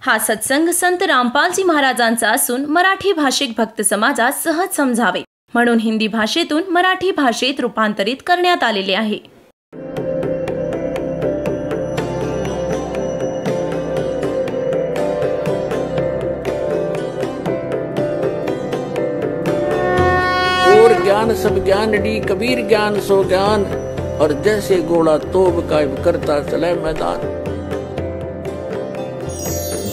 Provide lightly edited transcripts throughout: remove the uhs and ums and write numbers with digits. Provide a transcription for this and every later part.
हा सत्संग संत रामपालजी महाराजांचा असून मराठी भाषिक भक्त समाजास सहज समजावे म्हणून हिंदी भाषेतून मराठी भाषेत रूपांतरित करण्यात आलेले आहे. और ज्ञान सब ज्ञान डी कबीर ज्ञान सो ज्ञान और जैसे घोड़ा तोब कायब करता चले मैदान.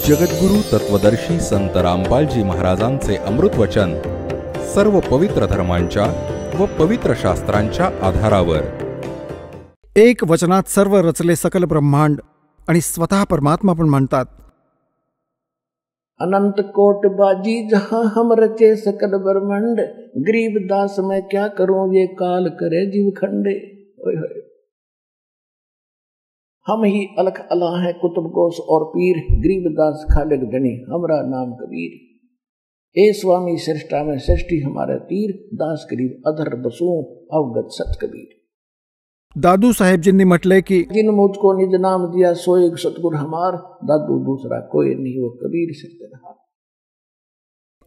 जगद्गुरु तत्वदर्शी संत रामपालजी महाराजांचे अमृत वचन सर्व पवित्र धर्मांच्या व पवित्र शास्त्रांच्या आधारावर. एक वचनात सर्व रचले सकल ब्रह्मांड आणि स्वतः परमात्मा पण म्हणतात, अनंत कोट बाजी जहां हम रचे सकल ब्रह्मांड, गरीब दास मैं क्या करूं ये काल करे जीव खंडे. हम ही अलख अल्लाह है कुतुब गोस और पीर, गरीब दास खालिक धनी हमरा नाम कबीर. ए स्वामी सृष्टा में सृष्टि हमारे तीर, दास गरीब अधर बसू अवगत सत कबीर. दादू साहेबजींनी म्हटले की जिन मुझको निज नाम दिया सो एक सतगुर हमार, दादू दूसरा कोई नहीं वो कबीर सिरदरहार.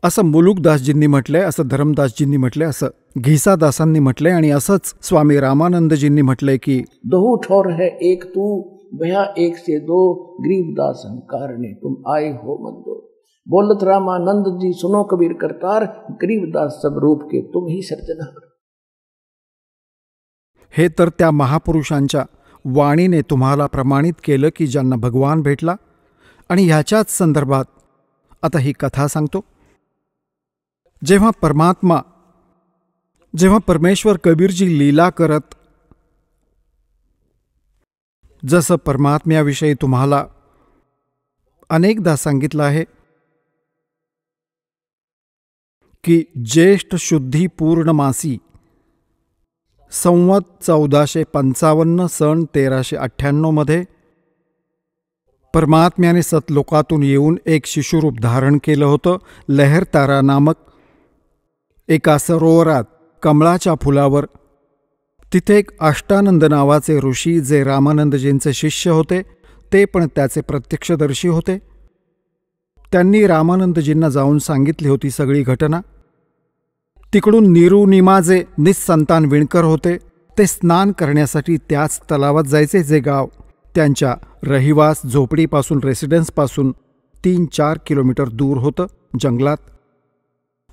असं मुलुकदासजींनी म्हटलंय, असं धर्मदासजींनी म्हटलंय, असं घिसादासांनी म्हटलंय आणि असंच स्वामी रामानंदजींनी म्हटलंय की दो ठोर है एक तू भया एक से दो, गरीबदास हंकार ने तुम आए हो मत दो. बोलत रामानंद जी सुनो कबीर करतार, गरीबदास सब रूप के तुम ही सर्जनहार. हे तर त्या महापुरुषांच्या वाणीने तुम्हाला प्रमाणित केलं की ज्यांना भगवान भेटला. आणि ह्याच्याच संदर्भात आता ही कथा सांगतो. जेव्हा परमेश्वर कबीरजी लीला करत, जसं परमात्म्याविषयी तुम्हाला अनेकदा सांगितलं आहे की ज्येष्ठ शुद्धी पूर्णमासी संवत 1455 सन 1398 मध्ये परमात्म्याने सतलोकातून येऊन एक शिशुरूप धारण केलं होतं. लहरतारा नामक एका सरोवरात कमळाच्या फुलावर. तिथे एक अष्टानंद नावाचे ऋषी, जे रामानंदजींचे शिष्य होते, ते पण त्याचे प्रत्यक्षदर्शी होते. त्यांनी रामानंदजींना जाऊन सांगितली होती सगळी घटना. तिकडून निरुनिमा जे निस्संतान विणकर होते, ते स्नान करण्यासाठी त्याच तलावात जायचे, जे गाव त्यांच्या रहिवास झोपडीपासून, रेसिडेन्सपासून 3-4 किलोमीटर दूर होतं, जंगलात,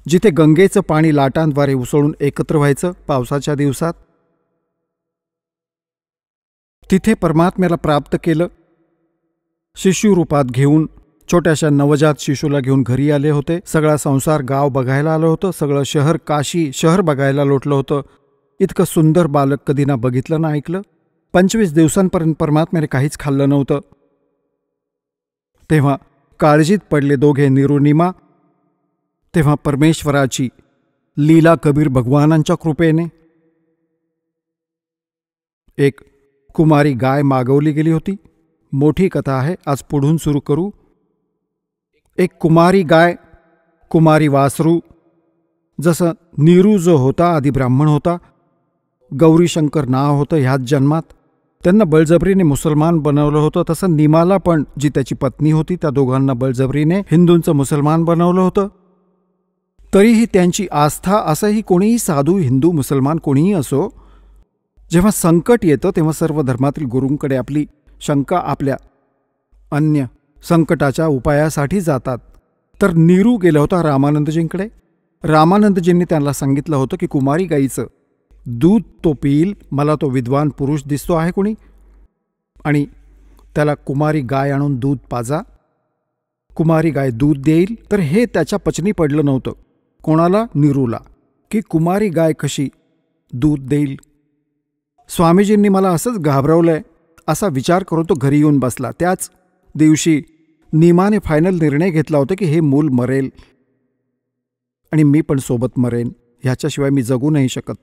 जिथे गंगेचं पाणी लाटांद्वारे उसळून एकत्र व्हायचं पावसाच्या दिवसात. तिथे परमात्म्याला प्राप्त केलं. शिशुरूपात घेऊन, छोट्याशा नवजात शिशूला घेऊन घरी आले होते. सगळा संसार, गाव बघायला आलं होतं. सगळं शहर, काशी शहर बघायला लोटलं होतं. इतकं सुंदर बालक कधी ना बघितलं ना ऐकलं. 25 दिवसांपर्यंत परमात्म्याने काहीच खाल्लं नव्हतं. तेव्हा काळजीत पडले दोघे निरुनिमा. तेव्हा परमेश्वराची लीला कबीर भगवानांच्या कृपेने एक कुमारी गाय मागवली गेली होती. मोठी कथा आहे, आज पुढून सुरू करू. एक कुमारी गाय, कुमारी वासरू. जसं नीरू जो होता आधी ब्राह्मण होता, गौरीशंकर नाव होतं ह्याच जन्मात. त्यांना बळजबरीने मुसलमान बनवलं होतं, तसं निमाला पण, जी त्याची पत्नी होती, त्या दोघांना बळजबरीने हिंदूंचं मुसलमान बनवलं होतं. तरीही त्यांची आस्था, असंही कोणीही साधू, हिंदू, मुसलमान कोणीही असो, जेव्हा संकट येतं तेव्हा सर्व धर्मातील गुरूंकडे आपली शंका, आपल्या अन्य संकटाच्या उपायासाठी जातात. तर नीरू गेला होता रामानंदजींकडे. रामानंदजींनी त्यांना सांगितलं होतं की कुमारी गाईचं दूध तो पिईल, मला तो विद्वान पुरुष दिसतो आहे कोणी, आणि त्याला कुमारी गाय आणून दूध पाजा, कुमारी गाय दूध देईल. तर हे त्याच्या पचनी पडलं नव्हतं. कोणाला? नीरूला, की कुमारी गाय कशी दूध देईल. स्वामीजींनी मला असंच घाबरवलंय असा विचार करून तो घरी येऊन बसला. त्याच दिवशी निमाने फायनल निर्णय घेतला होता की हे मूल मरेल आणि मी पण सोबत मरेन, ह्याच्याशिवाय मी जगू नाही शकत.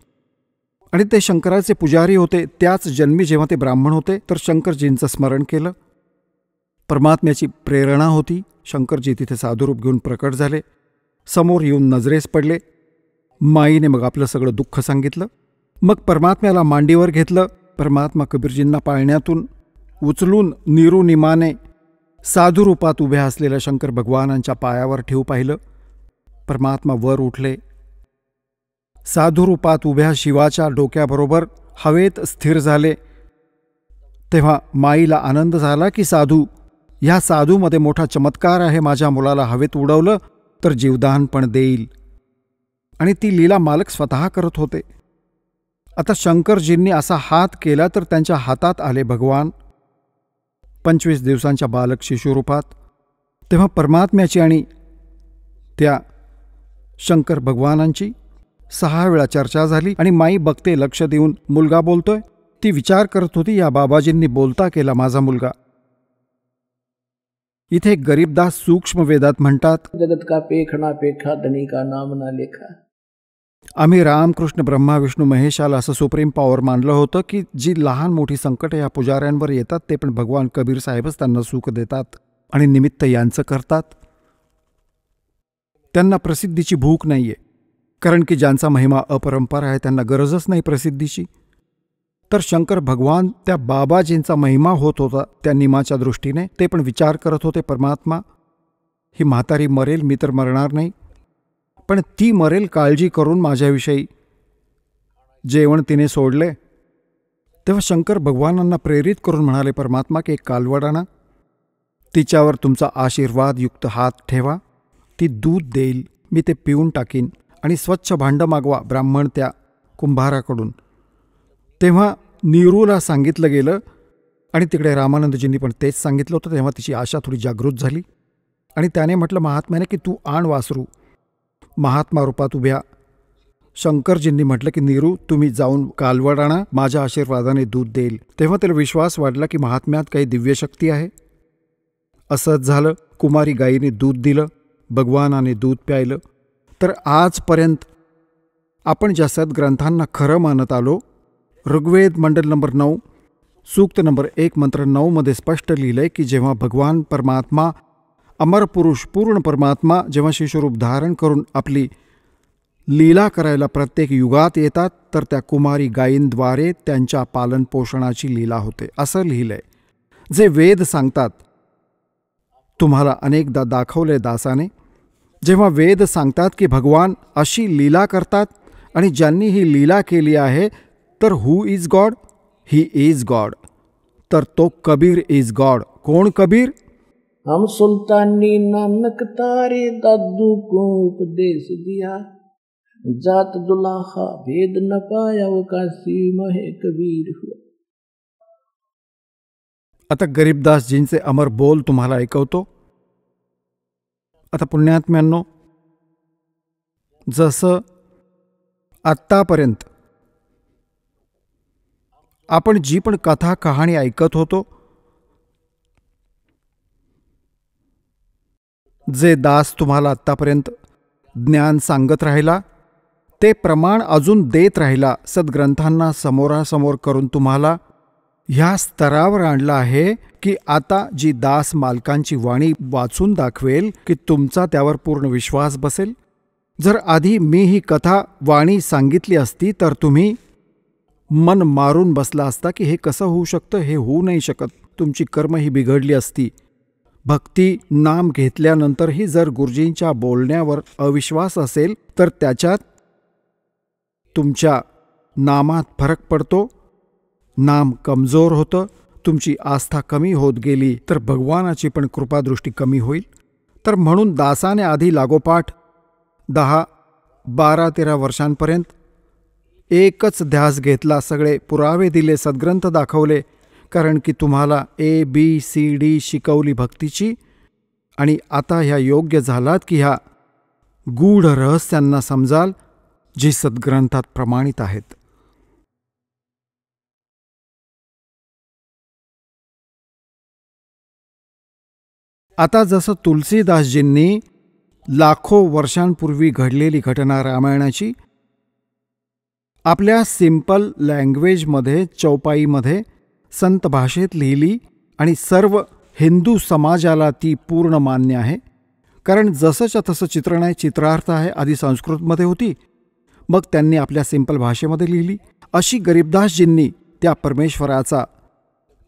आणि ते शंकराचे पुजारी होते. त्याच जन्मी जेव्हा ते ब्राह्मण होते तर शंकरजींचं स्मरण केलं. परमात्म्याची प्रेरणा होती. शंकरजी तिथे साधुरूप घेऊन प्रकट झाले, समोर येऊन नजरेस पडले. माईने मग आपलं सगळं दुःख सांगितलं. मग परमात्म्याला मांडीवर घेतलं. परमात्मा कबीरजींना पाळण्यातून उचलून निरुनिमाने साधू रूपात उभ्या असलेल्या शंकर भगवानांच्या पायावर ठेवू पाहिलं. परमात्मा वर उठले. साधू रूपात उभ्या शिवाच्या डोक्याबरोबर हवेत स्थिर झाले. तेव्हा माईला आनंद झाला की ह्या साधूमध्ये मोठा चमत्कार आहे. माझ्या मुलाला हवेत उडवलं तर जीवदान पण देईल. आणि ती लीला मालक स्वतः करत होते. आता शंकरजींनी असा हात केला तर त्यांच्या हातात आले भगवान 25 दिवसांच्या बालक शिशुरूपात. तेव्हा परमात्म्याची आणि त्या शंकर भगवानांची 6 वेळा चर्चा झाली. आणि माई बघते, लक्ष देऊन मुलगा बोलतोय. ती विचार करत होती, या बाबाजींनी बोलता केला माझा मुलगा. इथे गरीबदास सूक्ष्म वेदात म्हणतात, जगत का पेखना पेखा धनी का नाम ना लेखा. आम्ही रामकृष्ण ब्रह्मा विष्णू महेशाला असं सुप्रीम पॉवर मानलं होतं की जी लहान मोठी संकट या पुजाऱ्यांवर येतात ते पण भगवान कबीर साहेबच त्यांना सुख देतात आणि निमित्त यांचं करतात. त्यांना प्रसिद्धीची भूक नाहीये, कारण की ज्यांचा महिमा अपरंपार आहे त्यांना गरजच नाही प्रसिद्धीची. तर शंकर भगवान त्या बाबाजींचा महिमा होत होता त्या निमाच्या दृष्टीने. ते पण विचार करत होते, परमात्मा ही म्हातारी मरेल, मी तर मरणार नाही, पण ती मरेल काळजी करून माझ्याविषयी जेवण तिने सोडले. तेव्हा शंकर भगवानांना प्रेरित करून म्हणाले, परमात्मा की एक कालवड आणा, तिच्यावर तुमचा आशीर्वादयुक्त हात ठेवा, ती दूध देईल, मी ते पिऊन टाकीन. आणि स्वच्छ भांडं मागवा ब्राह्मण त्या कुंभाराकडून. तेव्हा नीरूला सांगितलं गेलं आणि तिकडे रामानंदजींनी पण तेच सांगितलं होतं. तेव्हा तिची आशा थोडी जागृत झाली आणि त्याने म्हटलं महात्म्याने की तू आण वासरू. महात्मा रूपात उभ्या शंकरजींनी म्हटलं की नीरू तुम्ही जाऊन कालवड आणा, माझ्या आशीर्वादाने दूध देईल. तेव्हा त्याला विश्वास वाढला की महात्म्यात काही दिव्यशक्ती आहे. असंच झालं. कुमारी गायीने दूध दिलं, भगवानाने दूध प्यायलं. तर आजपर्यंत आपण ज्या सद्ग्रंथांना खरं मानत आलो, ऋग्वेद मंडल नंबर 9 सूक्त नंबर 1 मंत्र 9 मध्ये स्पष्ट लिहिलंय की जेव्हा भगवान परमात्मा अमर पुरुष पूर्ण परमात्मा जेव्हा शिशुरूप धारण करून आपली लीला करायला प्रत्येक युगात येतात तर त्या कुमारी गायींद्वारे त्यांच्या पालनपोषणाची लीला होते असं लिहिलंय. जे वेद सांगतात तुम्हाला अनेकदा दाखवले दासाने, जेव्हा वेद सांगतात की भगवान अशी लीला करतात आणि ज्यांनी ही लीला केली आहे तर who is God, he is God. तर तो कबीर इज गॉड. कोण कबीर? हम सुल्तानी नानक तारे दादू को उपदेश दिया, जात दुलाहा भेद न पाया वो काशी महे कबीर हुआ. आता गरीबदासजींचे अमर बोल तुम्हाला ऐकवतो. आता पुण्यात्म्यांनो, जसं आत्तापर्यंत आपण जी पण कथा कहाणी ऐकत होतो, जे दास तुम्हाला आत्तापर्यंत ज्ञान सांगत राहिला ते प्रमाण अजून देत राहिला, सद्ग्रंथांना समोरासमोर करून तुम्हाला ह्या स्तरावर आणलं आहे की आता जी दास मालकांची वाणी वाचून दाखवेल की तुमचा त्यावर पूर्ण विश्वास बसेल. जर आधी मी ही कथा वाणी सांगितली असती तर तुम्ही मन मारून बसला असता की हे कसं होऊ शकतं, हे होऊ नाही शकत. तुमची कर्म ही बिघडली असती. भक्ती नाम घेतल्यानंतरही जर गुरुजींच्या बोलण्यावर अविश्वास असेल तर त्याच्यात तुमच्या नामात फरक पडतो, नाम कमजोर होतं, तुमची आस्था कमी होत गेली तर भगवानाची पण कृपादृष्टी कमी होईल. तर म्हणून दासाने आधी लागोपाठ 10, 12, 13 वर्षांपर्यंत एकच ध्यास घेतला, सगळे पुरावे दिले, सद्ग्रंथ दाखवले, कारण की तुम्हाला ABCD शिकवली भक्तीची. आणि आता ह्या योग्य झालात की ह्या गूढ रहस्यांना समजाल जी सद्ग्रंथात प्रमाणित आहेत. आता जसं तुलसीदासजींनी लाखो वर्षांपूर्वी घडलेली घटना रामायणाची आपल्या सिंपल लँग्वेजमध्ये चौपाईमध्ये संत भाषेत लिहिली आणि सर्व हिंदू समाजाला ती पूर्ण मान्य आहे. कारण जसंच्या तसं चित्रण आहे, चित्रार्थ आहे, आधी संस्कृतमध्ये होती, मग त्यांनी आपल्या सिंपल भाषेमध्ये लिहिली. अशी गरीबदासजींनी त्या परमेश्वराचा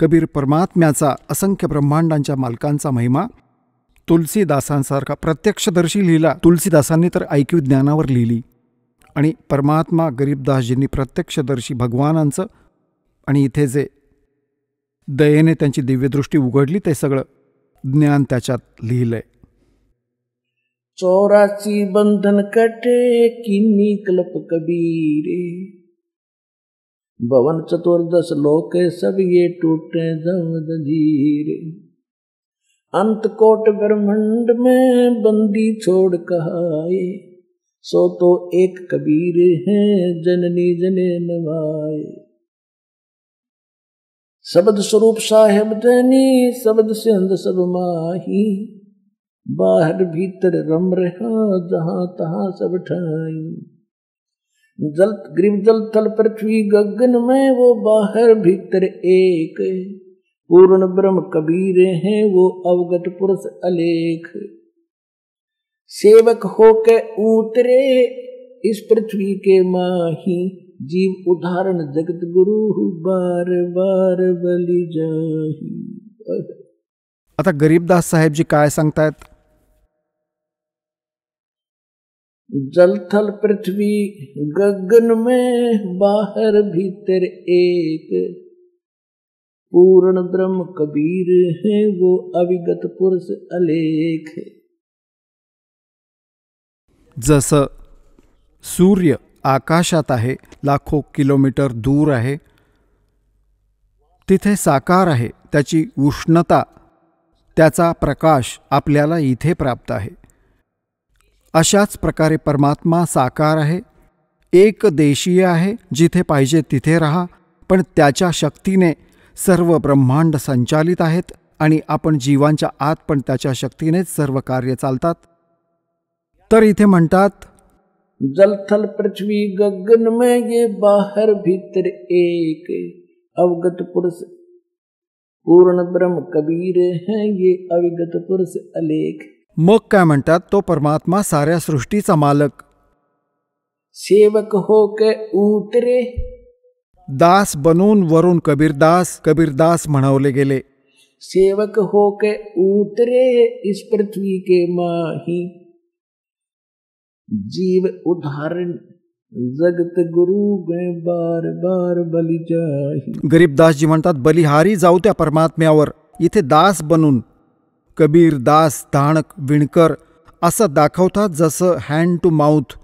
कबीर परमात्म्याचा, असंख्य ब्रह्मांडांच्या मालकांचा महिमा तुलसीदासांसारखा प्रत्यक्षदर्शी लिहिला. तुलसीदासांनी तर ऐक्यू ज्ञानावर लिहिली आणि परमात्मा गरीबदासजींनी प्रत्यक्षदर्शी भगवानांचं आणि इथे जे दयेने त्यांची दिव्यदृष्टी उघडली ते सगळं ज्ञान त्याच्यात लिहिलंय. 84 बंधन कटे किन्नी कल्प कबीरे, भवन चतुर्दश लोक सब ये टूटे जम जंजीरे, अंत कोट ब्रह्मांड में बंदी छोड़ कहाए, सो तो एक कबीर है जननी जने नवाए. शब्द स्वरूप साहेब धनी शब्द सिंध सब माही, बाहर भीतर रम रहा जहां तहां सब ठाई. जल ग्रीव जल थल पृथ्वी गगन में वो बाहर भीतर एक, पूर्ण ब्रह्म कबीर हैं वो अवगत पुरुष अलेख. सेवक होके उतरे इस पृथ्वी के माही, जीव उदाहरण जगत गुरु बार बार बलि जाही. आता गरीबदास साहेबजी काय सांगतायत? जल थल पृथ्वी गगन में बाहर भीतर एक, पूर्ण ब्रह्म कबीर है वो अविगत पुरुष अलेख. जसं सूर्य आकाशात आहे, लाखो किलोमीटर दूर आहे, तिथे साकार आहे, त्याची उष्णता, त्याचा प्रकाश आपल्याला इथे प्राप्त आहे. अशाच प्रकारे परमात्मा साकार आहे, एकदेशीय आहे, जिथे पाहिजे तिथे राहा, पण त्याच्या शक्तीने सर्व ब्रह्मांड संचालित आहेत आणि आपण जीवांच्या आत पण त्याच्या शक्तीनेच सर्व कार्य चालतात. तर इथे म्हणतात जल थल पृथ्वी गगन में ये बाहर भीतर एक, अवगत पुरुष पूर्ण ब्रह्म कबीर है ये अविगत पुरुष अलेख. मग काय म्हणतात? तो परमात्मा साऱ्या सृष्टीचा मालक. सेवक होके उतरे, दास बनून वरून कबीरदास, कबीरदास म्हणवले गेले. सेवक होके उतरे इस पृथ्वी के माही, जीव उदाहरण जगत गुरु में बार बार बलि जाही. गरीबदासजी म्हणतात बलिहारी जाऊ त्या परमात्म्यावर. इथे दास बनून कबीर दास, धाणक, विणकर असं दाखवतात जसं हँड टू माउथ.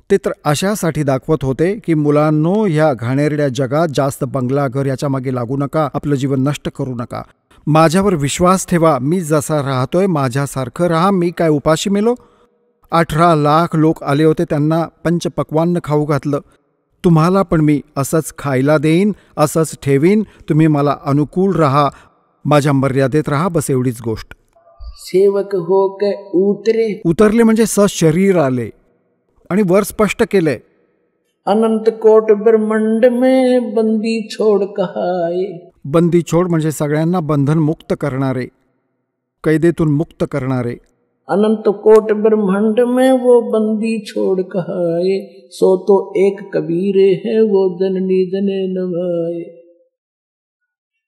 ते तर अशासाठी दाखवत होते की मुलांनो, ह्या घाणेरड्या जगात जास्त बंगला घर याच्या मागे लागू नका, आपलं जीवन नष्ट करू नका, माझ्यावर विश्वास ठेवा, मी जसा राहतोय माझ्यासारखं राहा. मी काय उपाशी मेलो? 18 लाख लोक आले होते, त्यांना पंचपक्वान्न खाऊ घातलं. तुम्हाला पण मी असंच खायला देईन, असंच ठेवीन. तुम्ही मला अनुकूल राहा, माझ्या मर्यादेत राहा, बस एवढीच गोष्ट. सेवक होके उतरे, उतरले म्हणजे सशरीर आले आणि वर स्पष्ट केलंय अनंत कोट ब्रह्मांड में बंदी छोड़ कहाए. बंदी छोड म्हणजे सगळ्यांना बंधन मुक्त करणारे, कैदेतून मुक्त करणारे. अनंत कोट ब्रह्मांड में वो बंदी छोड़ कहाए, सो तो एक कबीर है वो जननी जने नवाए.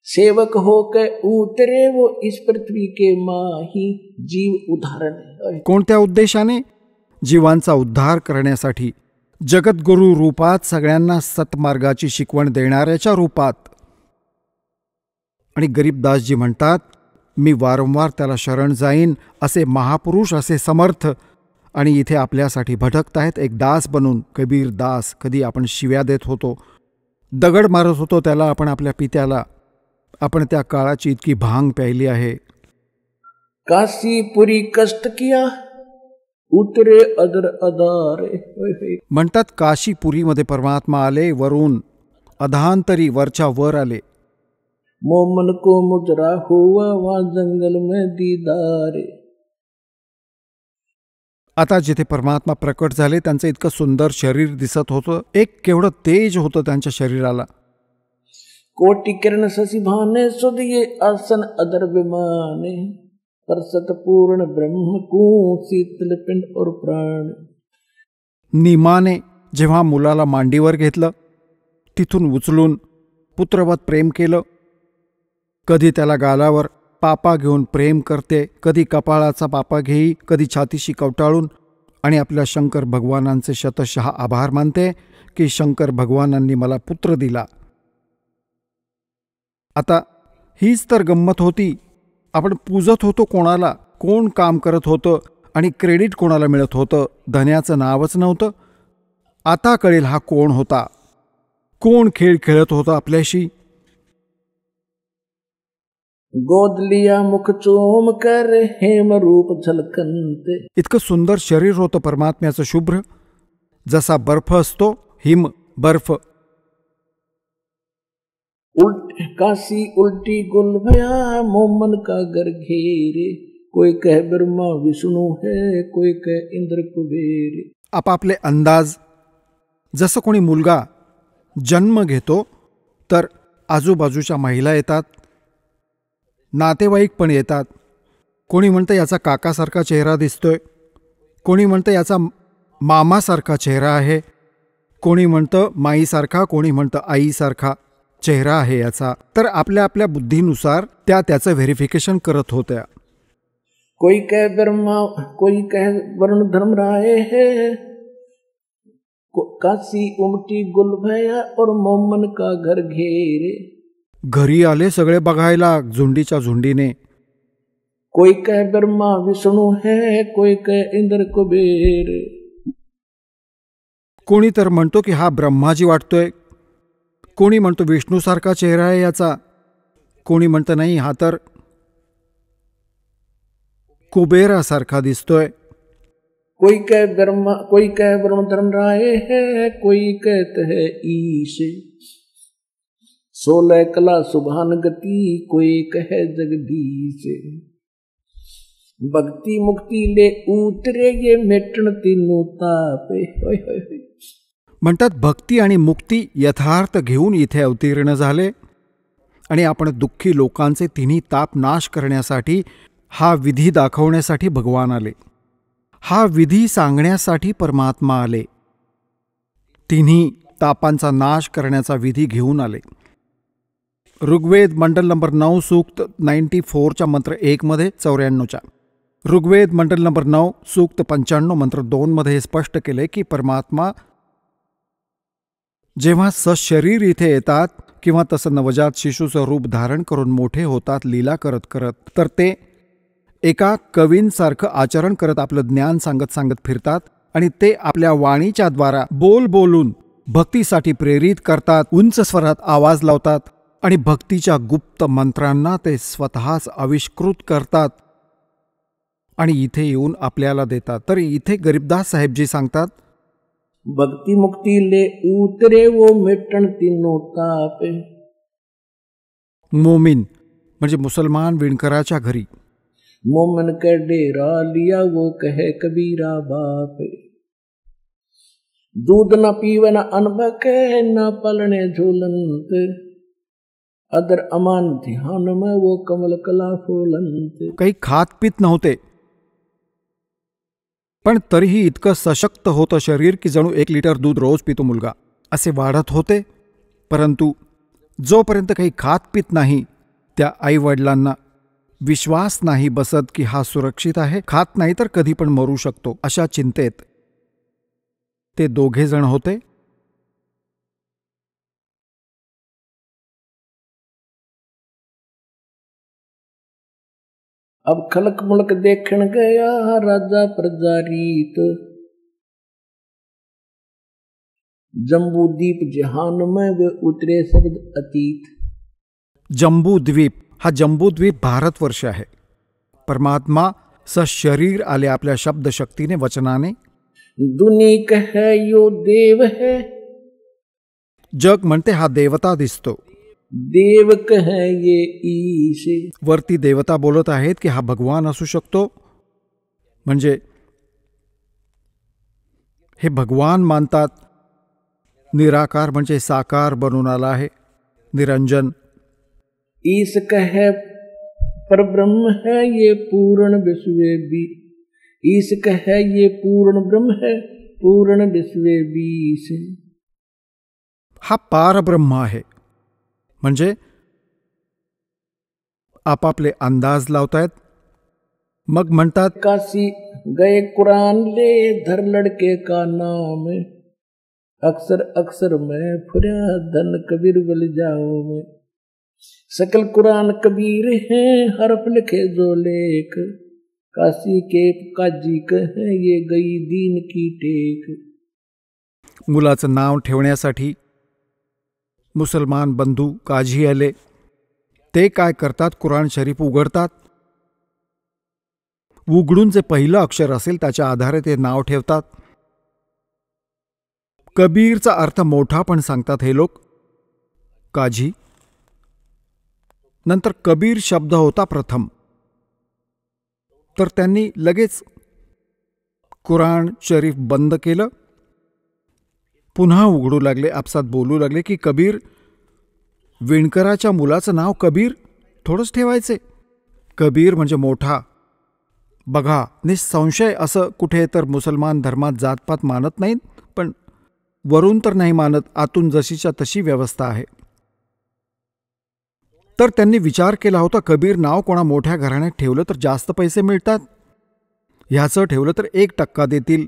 सेवक होके उतरे वो इस पृथ्वी के माही, जीव उदाहरण. कोणत्या उद्देशाने? जीवांचा उद्धार करण्यासाठी, जगद्गुरु रूपात, सगळ्यांना सत्मार्गाची शिकवण देणाऱ्याच्या रूपात. आणि गरीबदासजी म्हणतात मी वारंवार त्याला शरण जाईन, असे महापुरुष, असे समर्थ, आणि इथे आपल्यासाठी भटकत आहेत एक दास बनून. कबीर दास. कधी आपण शिव्या देत होतो, दगड मारत होतो त्याला, आपण आपल्या पित्याला. आपण त्या काळाची इतकी भांग प्यायली आहे. काशीपुरी कष्ट किया उतरे अदर अदारे. म्हणतात काशीपुरीमध्ये परमात्मा आले वरून, अधांतरी वरच्या वर आले. मोमन को मुजरा हुआ वहां जंगल में दीदारे. आता जिथे परमात्मा प्रकट झाले त्यांचं इतकं सुंदर शरीर दिसत होतं, एक केवढं तेज होतं त्यांच्या शरीराला. कोटि किरण शशि भाने सुध ये आसन अदर विमाने, पर सतपूर्ण ब्रह्म को शीतल पिंड और प्राण. निमाने जेव्हा मुलाला मांडीवर घेतलं, तिथून उचलून पुत्रवत प्रेम केलं, कधी त्याला गालावर पापा घेऊन प्रेम करते, कधी कपाळाचा पापा घेई, कधी छातीशी कवटाळून, आणि आपल्या शंकर भगवानांचे शतशः आभार मानते की शंकर भगवानांनी मला पुत्र दिला. आता हीच तर गंमत होती. आपण पूजत होतो कोणाला, कोण काम करत होतं आणि क्रेडिट कोणाला मिळत होतं, धन्याचं नावच नव्हतं. आता कळेल हा कोण होता, कोण खेळ खेळत होता आपल्याशी. गोद लिया मुख चोम कर हेम रूप झलकंते. इतकं सुंदर शरीर होतं परमात्म्याचं शुभ्र, जसा बर्फ असतो, हिम बर्फ. काशी उल्टी गुल भया मोमन का घर घेरे. कोई कह ब्रह्मा विष्णू है, कोई कह इंद्र कुबेर. आपापले अंदाज. जसं कोणी मुलगा जन्म घेतो तर आजूबाजूच्या महिला येतात, नातेवाईक पण येतात. कोणी म्हणतं याचा काकासारखा चेहरा दिसतोय, कोणी म्हणतं याचा मामासारखा चेहरा आहे, कोणी म्हणतं माईसारखा, कोणी म्हणतं आईसारखा चेहरा आहे याचा. तर आपल्या आपल्या बुद्धीनुसार त्या त्याचं व्हेरिफिकेशन करत होत्या. कोई कह ब्रह्मा, कोई कह वरुण धर्मराय है. काशी उमटी गुल भया और मोमन का घर घेरे. घरी आले सगळे बघायला झुंडीच्या झुंडीने. कोई कह ब्रह्मा विष्णू है, कोई कह इंद्र कुबेर. कोणी तर म्हणतो की हा ब्रह्माजी वाटतोय, कोणी म्हणतो विष्णूसारखा चेहरा आहे याचा, कोणी म्हणतं नाही हा तर कुबेरासारखा दिसतोय. कोई कह ब्रह्म धर्मराय है, कोई कहते है ईश. 16 कला सुभान गति, कोई कहे जगदीश. भक्ति मुक्ति ले उतरे ये मेटण तीनों तापे. म्हणतात भक्ती आणि मुक्ती यथार्थ घेऊन इथे अवतीर्ण झाले आणि आपण दुःखी लोकांचे तिन्ही ताप नाश करण्यासाठी हा विधी दाखवण्यासाठी भगवान आले. हा विधी सांगण्यासाठी परमात्मा आले. तिन्ही तापांचा नाश करण्याचा विधी घेऊन आले. ऋग्वेद मंडल नंबर 9 सूक्त 94च्या मंत्र 1 मध्ये 94च्या. ऋग्वेद मंडल नंबर 9 सूक्त 95 मंत्र 2 मध्ये हे स्पष्ट केले की परमात्मा जेव्हा सशरीर इथे येतात किंवा तसं नवजात शिशूचं रूप धारण करून मोठे होतात लीला करत करत, तर ते एका कवींसारखं आचरण करत आपलं ज्ञान सांगत सांगत फिरतात आणि ते आपल्या वाणीच्या द्वारा बोलून भक्तीसाठी प्रेरित करतात, उंच स्वरात आवाज लावतात आणि भक्तीच्या गुप्त मंत्रांना ते स्वतःच आविष्कृत करतात आणि इथे येऊन आपल्याला देतात. तर इथे गरीबदास साहेबजी सांगतात भक्ति मुक्ति ले उतरे वो मेटण तीनों तापे. मोमीन म्हणजे मुसलमान विणकराच्या घरी. मोमन का डेरा लिया वो कहे कबीरा बाप. दूध न पीवे न अनबके, न पलने झूलंत. अदर अमान ध्यान में वो कमल कला फूलंत. काही खात पीत नव्हते, पण तरीही इतकं सशक्त होतं शरीर की जणू 1 लिटर दूध रोज पितो मुलगा असे वाढत होते. परंतु जोपर्यंत काही खात पीत नाही त्या आईवडिलांना विश्वास नाही बसत की हा सुरक्षित आहे, खात नाही तर कधी पण मरू शकतो, अशा चिंतेत ते दोघे जण होते. अब खलक मुलक देखण गया राजा प्रजारीत. जम्बूद्वीप जहान में वे उतरे शब्द अतीत. जम्बूद्वीप हा जम्बूद्वीप भारतवर्ष आहे. परमात्मा सशरीर आले आपल्या शब्दशक्तीने वचनाने. दुनिक है यो देव है. जग म्हणते हा देवता दिसतो. देव कहे ये ईश. वरती देवता बोलत आहेत की हा भगवान असू शकतो. म्हणजे हे भगवान मानतात. निराकार म्हणजे साकार बनून आला आहे, निरंजन. ईश कहे परब्रह्म है ये पूर्ण विश्वे भी. ईश कहे ये पूर्ण ब्रह्म है, पूर्ण विश्वे बीश. हा पारब्रह्म आहे. म्हणजे आपापले अंदाज लावतायत. मग म्हणतात, काशी गए कुरान ले धर लड़के का नाम, अक्सर अक्सर मैं फुरा धन कबीर बल जाओ में. सकल कुरान कबीर है हरफ लिखे जो लेख, काशी के काजी कहे ये गई दीन की टेक. मुलाचं नाव ठेवण्यासाठी मुसलमान बंधू काझी आले. ते काय करतात, कुराण शरीफ उघडतात. उघडून जे पहिलं अक्षर असेल त्याच्या आधारे ते नाव ठेवतात. कबीरचा अर्थ मोठा पण सांगतात हे लोक, काझी. नंतर कबीर शब्द होता प्रथम, तर त्यांनी लगेच कुराण शरीफ बंद केलं. पुन्हा उघडू लागले, आपसात बोलू लागले की कबीर, विणकराच्या मुलाचं नाव कबीर थोडंच ठेवायचे. कबीर म्हणजे मोठा. बघा, निसंशय असं कुठे तर मुसलमान धर्मात जातपात मानत नाहीत, पण वरून तर नाही मानत, आतून जशीच्या तशी व्यवस्था आहे. तर त्यांनी विचार केला होता, कबीर नाव कोणा मोठ्या घराण्यात ठेवलं तर जास्त पैसे मिळतात. ह्याचं ठेवलं तर 1% देतील,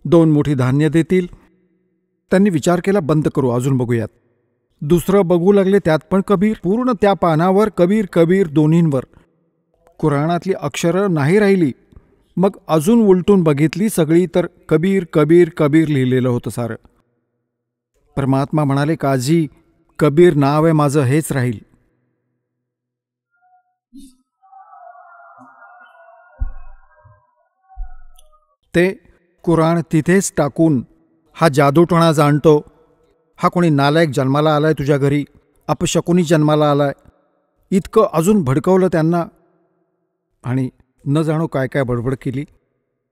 2 मुठी धान्य देतील. त्यांनी विचार केला, बंद करू, अजून बघूयात. दुसरं बघू लागले, त्यात पण कबीर. पूर्ण त्या पानावर कबीर कबीर दोन्हींवर. कुराणातली अक्षरं नाही राहिली. मग अजून उलटून बघितली सगळी, तर कबीर कबीर कबीर लिहिलेलं होतं सारं. परमात्मा म्हणाले, काझी, कबीर नाव आहे माझं, हेच राहील. ते कुराण तिथेच टाकून, हा जादूटोणा जाणतो, हा कोणी नालायक जन्माला आलाय तुझ्या घरी, अपशकुनी जन्माला आलाय, इतकं अजून भडकवलं त्यांना. आणि न जाणो काय काय बडबड केली.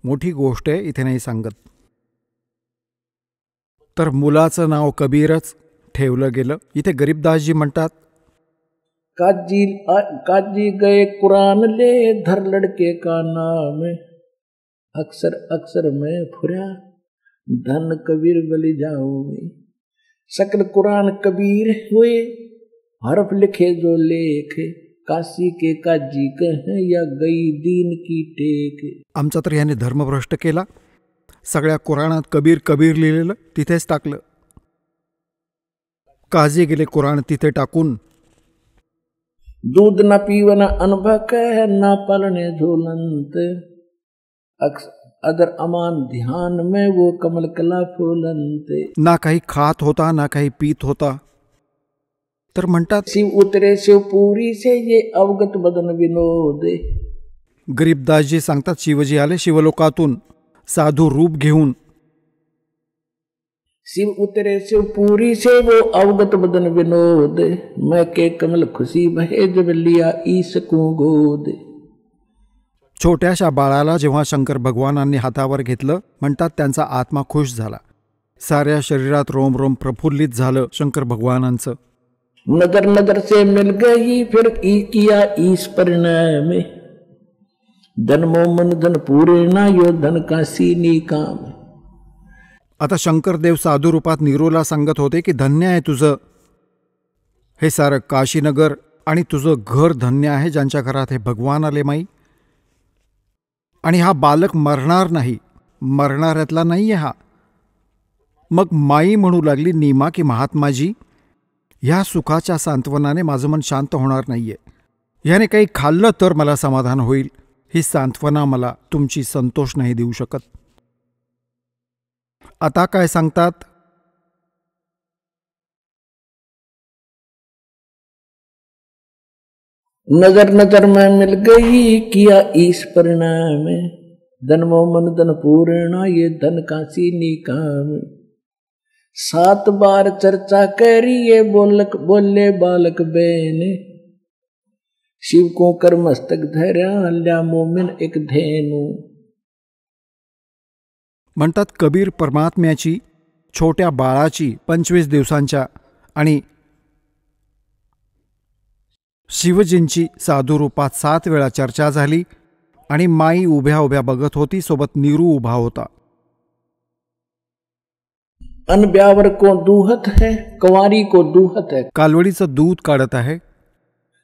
मोठी गोष्ट आहे, इथे नाही सांगत. तर मुलाचं नाव कबीरच ठेवलं गेलं. इथे गरीबदासजी म्हणतात, काजी गए कुरान ले धर लड़के का नाम, अक्सर अक्सर मैं फुरा धन कबीर बलि जाऊं में. सकल कुरान कबीर हुए हरफ लिखे जो लेख, काशी के काजी कहे या गई दीन की टेक. आमचा तर याने धर्मभ्रष्ट केला. सगळ्या कुराणात कबीर कबीर लिहिलेलं तिथेच टाकलं. काजी गेले कुराण तिथे टाकून. दूध न पीवन अनभक ना पलने झोलंत, अदर अमान ध्यान में वो कमल कला फूलंते. ना काही खात होता, ना काही पीत होता. तर म्हणतात, शिव उतरे शिवपुरी से ये अवगत बदन विनोद. गरीबदासजी सांगतात, शिवजी आले शिवलोकातून साधू रूप घेऊन. शिव उतरे शिवपुरी से वो अवगत बदन विनोद, मैं के कमल खुशी बहे जब लिया ईसकू गोद. छोट्याशा बाळाला जेव्हा शंकर भगवानांनी हातावर घेतलं, म्हणतात त्यांचा आत्मा खुश झाला. साऱ्या शरीरात रोम रोम प्रफुल्लित झालं शंकर भगवानांचं. नजर नजर से मिल गई फिर किया ईस परिणाम, धन मोमन धन पूरे ना यो धन का सीनी काम. आता शंकरदेव साधू रूपात नीरूला सांगत होते की धन्य आहे तुझं हे सारं काशीनगर, आणि तुझं घर धन्य आहे ज्यांच्या घरात हे भगवान आले माई. आणि हा बालक मरणार नाही, मरणाऱ्यातला नाहीये हा. मग माई म्हणू लागली, नीमा की महात्माजी, ह्या सुखाच्या सांत्वनाने माझं मन शांत होणार नाहीये. ह्याने काही खाल्लं तर मला समाधान होईल. ही सांत्वना मला तुमची संतोष नाही देऊ शकत. आता काय सांगतात, नजर नजर में मिल गई किया ईस परिणाम, धन मोमन धन पूर्णा ये धन का सीनी काम. 7 बार चर्चा करिए बोले बालक बेन, शिव को कर मस्तक धरा ल्या मोमिन एक धेनू. म्हणतात कबीर परमात्म्याची छोट्या बाळाची 25 दिवसांच्या आणि शिवजींची साधू रूपात 7 वेळा चर्चा झाली. आणि माई उभ्या उभ्या बघत होती, सोबत नीरू उभा होता. अनब्यावर को दूहत है, कुंवारी को दूहत है. कालवडीचं दूध काढत आहे.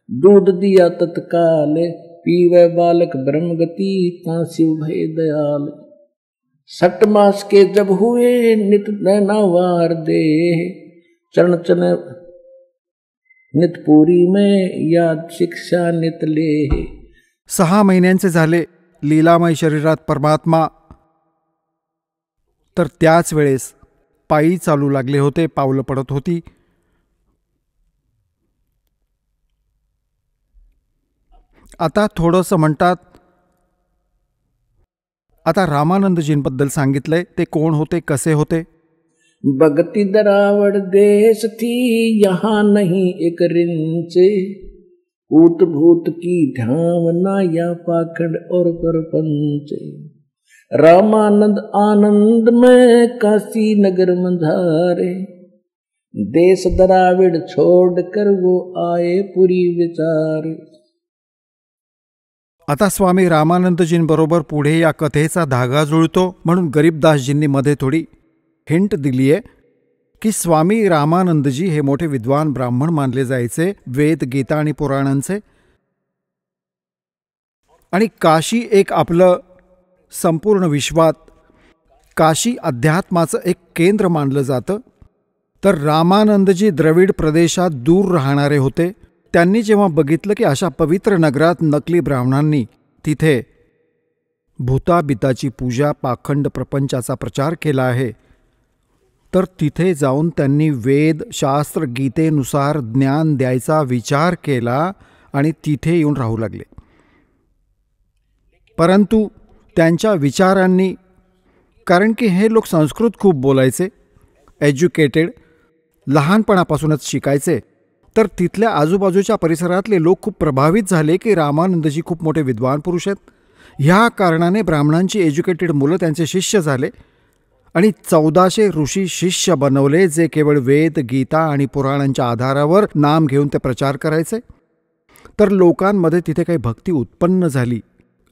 दूध दिया तत्काल, पीवे बालक ब्रह्म गति, ता शिव भय दयाल। 6 मास के जब हुए नित नैनावार दे, चरण चरण नित पुरी में याद शिक्षा नित ले। 6 महिन्यांचे झाले लीलामय शरीरात परमात्मा, तर त्याच वेळेस पायी चालू लागले होते, पावलं पडत होती. आता थोडंसं म्हणतात, आता रामानंदजींबद्दल सांगितलंय. ते कोण होते, कसे होते? भगति दरावड़ देश थी, यहाँ नहीं एक रिंच, ऊत भूत की ध्यावना या पाखंड और परपंच। रामानंद आनंद में काशी नगर मंधारे, देश दराविड छोड़कर वो आए पुरी विचार। आता स्वामी रामानंदजींबरोबर पुढे या कथेचा धागा जुळतो, म्हणून गरीबदासजींनी मध्ये थोडी हिंट दिली आहे की स्वामी रामानंदजी हे मोठे विद्वान ब्राह्मण मानले जायचे, वेद, गीता आणि पुराणांचे. आणि काशी एक आपलं संपूर्ण विश्वात काशी अध्यात्माचं एक केंद्र मानलं जातं. तर रामानंदजी द्रविड प्रदेशात दूर राहणारे होते. त्यांनी जेव्हा बघितलं की अशा पवित्र नगरात नकली ब्राह्मणांनी तिथे भूताबिताची पूजा, पाखंड प्रपंचाचा प्रचार केला आहे, तर तिथे जाऊन त्यांनी वेद, शास्त्र, गीतेनुसार ज्ञान द्यायचा विचार केला आणि तिथे येऊन राहू लागले. परंतु त्यांच्या विचारांनी, कारण की हे लोक संस्कृत खूप बोलायचे, एज्युकेटेड, लहानपणापासूनच शिकायचे, तर तिथल्या आजूबाजूच्या परिसरातले लोक खूप प्रभावित झाले की रामानंदजी खूप मोठे विद्वान पुरुष आहेत. ह्या कारणाने ब्राह्मणांची एज्युकेटेड मुलं त्यांचे शिष्य झाले आणि 1400 ऋषी शिष्य बनवले, जे केवळ वेद, गीता आणि पुराणांच्या आधारावर नाम घेऊन ते प्रचार करायचे. तर लोकांमध्ये तिथे काही भक्ती उत्पन्न झाली,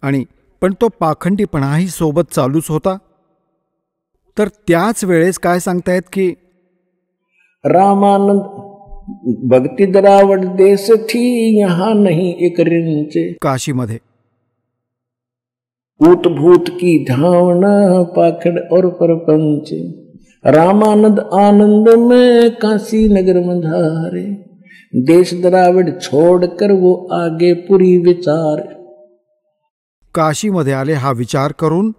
आणि पण तो पाखंडीपणाही सोबत चालूच होता. तर त्याच वेळेस काय सांगतायत की रामानंद भक्ति दरावड़ देश थी, यहाँ नहीं एक रिंच, काशीमध्ये ऊत भूत की धावना पाखंड और परपंच। रामानंद आनंद में काशी नगर मंधारे, देश दरावड़ छोड़कर वो आगे पुरी विचार। काशीमध्ये आले हा विचार करून,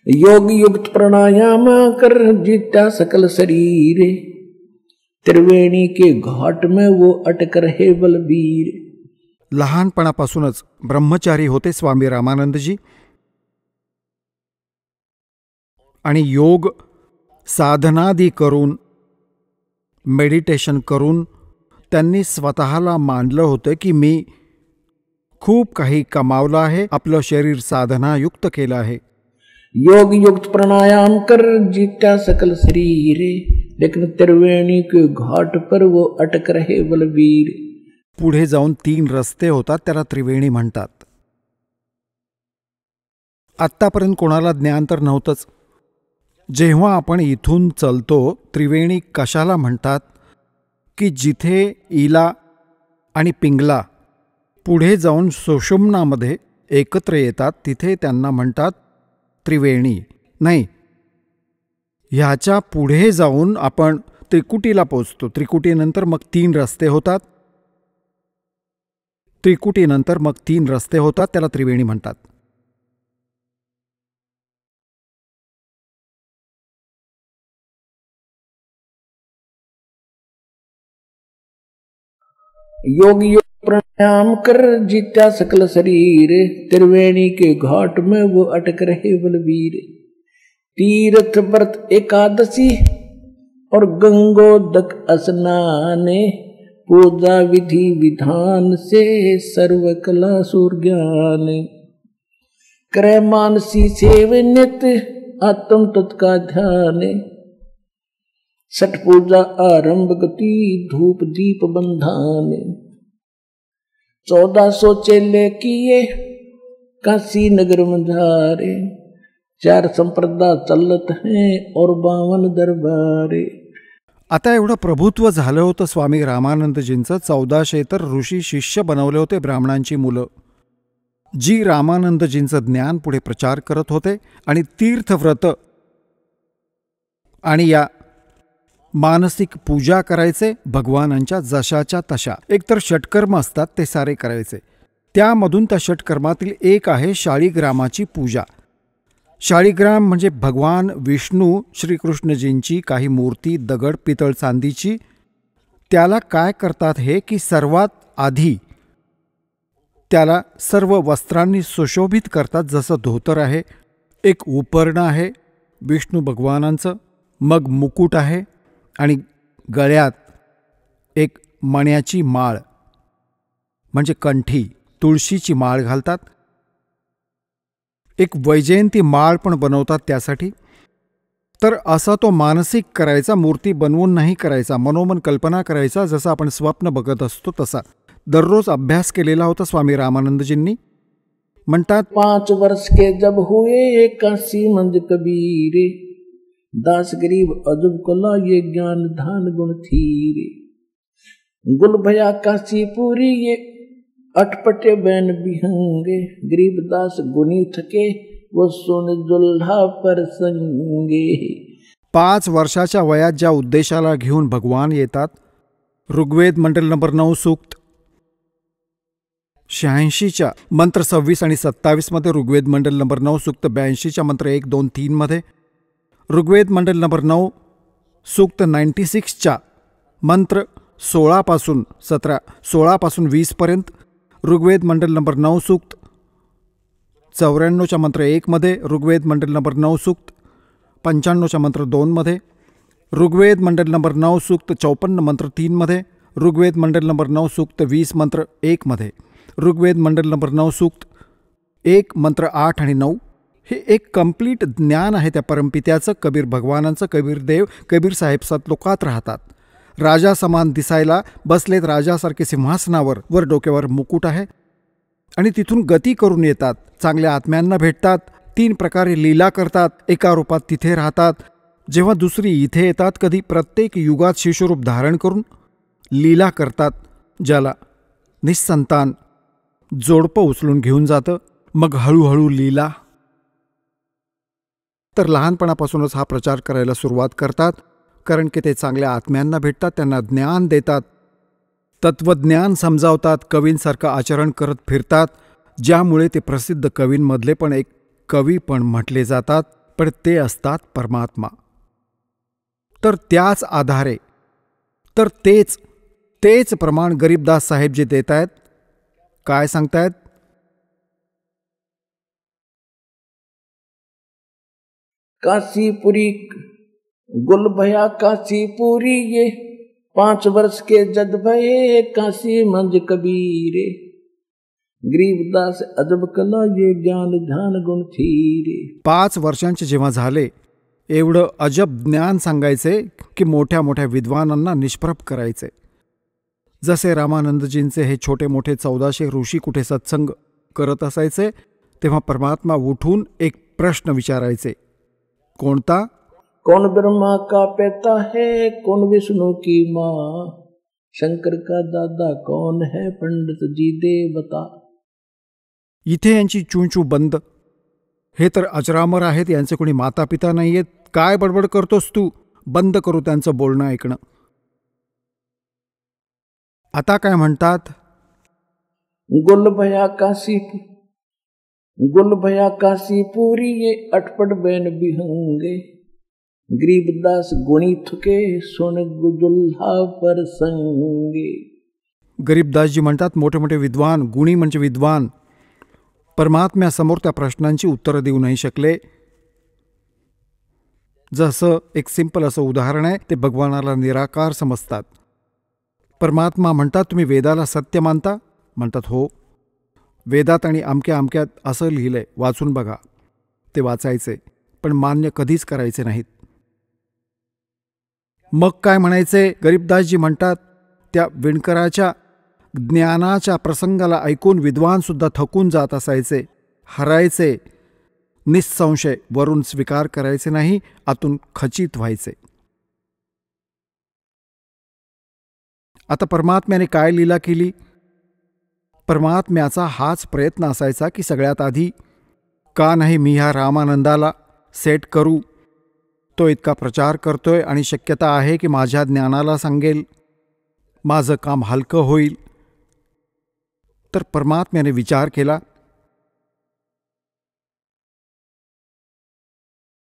योग युक्त प्राणायाम कर जीता सकल शरीर, त्रिवेणी के घाट में वो अटक रहे बलबीर। लहानपणापासूनच ब्रह्मचारी होते स्वामी रामानंदजी, आणि योग साधनादी करून, मेडिटेशन करून त्यांनी स्वतःला मानलं होतं की मी खूप काही कमावलं आहे, आपलं शरीर साधनायुक्त केलं आहे. योग युक्त प्राणायाम कर जीता सकल शरीर, लेकिन त्रिवेणी के घाट पर वो अटक रहे बलबीर। पुढे जाऊन 3 रस्ते होतात, त्याला त्रिवेणी म्हणतात. आत्तापर्यंत कोणाला ज्ञान तर नव्हतंच. जेव्हा आपण इथून चलतो, त्रिवेणी कशाला म्हणतात की जिथे इला आणि पिंगला पुढे जाऊन सुषुम्नामध्ये एकत्र येतात, तिथे त्यांना म्हणतात त्रिवेणी. नाही, ह्याच्या पुढे जाऊन आपण त्रिकुटीला पोचतो. त्रिकुटीनंतर मग 3 रस्ते होतात. त्रिकुटीनंतर मग 3 रस्ते होतात, त्याला त्रिवेणी म्हणतात. योग योग प्राणायाम कर जीता सकल शरीर, त्रिवेणी के घाट में वो अटक रहे बलबीर। तीर्थ व्रत एकादशी और गंगोदक स्नाने, पूजा विधि विधान से सर्व कला सूर्ज्ञान। करे मानसी सेव नित्य आत्म तत्का ध्यान, छठ पूजा आरंभ गति धूप दीप बंधान। 1400 चेले किए काशी नगर मंधारे, 4 संप्रदा चलत हैं और 52 दरबारे। आता एवढं प्रभुत्व झालं होतं स्वामी रामानंदजींचं. 1400 तर ऋषी शिष्य बनवले होते, ब्राह्मणांची मुलं, जी रामानंदजींचं ज्ञान पुढे प्रचार करत होते. आणि तीर्थव्रत आणि या मानसिक पूजा करायचे भगवानांच्या जशाच्या तशा. एकतर षटकर्म असतात ते सारे करायचे. त्यामधून त्या षटकर्मातील एक आहे शाळीग्रामाची पूजा. शाळीग्राम म्हणजे भगवान विष्णू श्रीकृष्णजींची काही मूर्ती, दगड, पितळ, चांदीची. त्याला काय करतात हे की सर्वात आधी त्याला सर्व वस्त्रांनी सुशोभित करतात. जसं धोतर आहे, एक उपर्ण आहे विष्णू भगवानांचं, मग मुकुट आहे आणि गळ्यात एक मण्याची माळ म्हणजे कंठी, तुळशीची माळ घालतात. एक वैजयंती माळ पण बनवतात त्यासाठी. तर असा तो मानसिक करायचा, मूर्ती बनवून नाही करायचा, मनोमन कल्पना करायचा, जसं आपण स्वप्न बघत असतो तसा. दररोज अभ्यास केलेला होता स्वामी रामानंदजींनी. म्हणतात, 5 वर्ष के जब हुए काशी मंज कबीरे, दास गरीब अजब कला ये ज्ञान धान गुण थीरे। गुल भया काशी पूरी ये अटपटे बैन बिहंगे, गरीब दास गुनी थके वो सोन जुल्हा पर संगे। 5 वर्षाच्या वयात ज्या उद्देशाला घेऊन भगवान येतात, ऋग्वेद मंडल नंबर 9 सूक्त 86च्या मंत्र 26 आणि 27 मध्ये, ऋग्वेद मंडल नंबर 9 सूक्त 82च्या मंत्र 1, 2, 3 मध्ये, ऋग्वेद मंडल नंबर 9 सूक्त 96च्या मंत्र 16 पासून 20 पर्यंत, ऋग्वेद मंडल नंबर 9 सूक्त 94च्या मंत्र 1 मध्ये, ऋग्वेद मंडल नंबर 9 सूक्त 95च्या मंत्र 2 मध्ये, ऋग्वेद मंडल नंबर 9 सूक्त 54 मंत्र 3 मध्ये, ऋग्वेद मंडल नंबर 9 सूक्त 20 मंत्र 1 मध्ये, ऋग्वेद मंडल नंबर 9 सूक्त 1 मंत्र 8 आणि 9. हे एक कंप्लीट ज्ञान आहे त्या परमपित्याचं, कबीर भगवानांचं. कबीर देव, कबीर साहेब सतलोकात राहतात. राजा समान दिसायला बसलेत, राजासारखे सिंहासनावर, वर डोक्यावर मुकुट आहे, आणि तिथून गती करून येतात, चांगल्या आत्म्यांना भेटतात, 3 प्रकारे लीला करतात, एका रूपात तिथे राहतात, जेव्हा दुसरी इथे येतात, कधी प्रत्येक युगात शिशुरूप धारण करून लीला करतात, ज्याला निस्संतान जोडपं उचलून घेऊन जातं, मग हळूहळू लीला. तर लहानपणापासूनच हा प्रचार करायला सुरुवात करतात, कारण की ते चांगल्या आत्म्यांना भेटतात, त्यांना ज्ञान देतात, तत्वज्ञान समजावतात, कवींसारखं आचरण करत फिरतात, ज्यामुळे ते प्रसिद्ध कवींमधले पण एक कवी पण म्हटले जातात, पण ते असतात परमात्मा. तर त्याच आधारे, तर तेच प्रमाण गरीबदास साहेब जे देत आहेत, काय सांगतायत? काशीपुरी गुल भया काशीपुरी ये 5 वर्ष के जद भये काशी मंज कबीरे, गरीबदास अजब कला ये ज्ञान ध्यान गुण थीरे. 5 वर्षांचे जेव्हा झाले, एवढं अजब ज्ञान सांगायचे की मोठ्या मोठ्या विद्वानांना निष्प्रभ करायचे. जसे रामानंदजींचे हे छोटे मोठे 1400 ऋषी कुठे सत्संग करत असायचे, तेव्हा परमात्मा उठून एक प्रश्न विचारायचे. कोणता? कौन ब्रह्मा का पिता है, कौन विष्णु की माँ, शंकर का दादा कौन है, पंडित जी दे बता. इथे यांची चूंचू बंद. हे तर अजरामर आहेत, यांचे कोणी माता पिता नाही आहेत. काय बडबड करतोस तू? बंद करू त्यांचं बोलणं ऐकणं. आता काय म्हणतात? गुल भया काशीपुरी ये अटपट बैन बिहंगे, गरीबदास गुणी थुके सोन गुजुल्हा पर संगे. गरीबदासजी म्हणतात, मोठे मोठे विद्वान, गुणी म्हणजे विद्वान, परमात्म्यासमोर त्या प्रश्नांची उत्तरं देऊ नाही शकले. जसं एक सिंपल असं उदाहरण आहे, ते भगवानाला निराकार समजतात. परमात्मा म्हणतात, तुम्ही वेदाला सत्य मानता? म्हणतात, हो, वेदात आणि अमक्यात असं लिहिलंय, वाचून बघा. ते वाचायचे, पण मान्य कधीच करायचे नाहीत. मग काय म्हणायचे? गरीबदासजी म्हणतात, त्या विणकराच्या ज्ञानाच्या प्रसंगाला ऐकून विद्वान सुद्धा थकून जात असायचे, हरायचे, निस्संशय वरून स्वीकार करायचे नाही, आतून खचित व्हायचे. आता परमात्म्याने काय लीला केली? परमात्म्याचा हाच प्रयत्न असायचा की सगळ्यात आधी का नाही मी ह्या रामानंदाला सेट करू. तो इतका प्रचार करतोय आणि शक्यता आहे की माझ्या ज्ञानाला सांगेल, माझं काम हलकं होईल. तर परमात्म्याने विचार केला.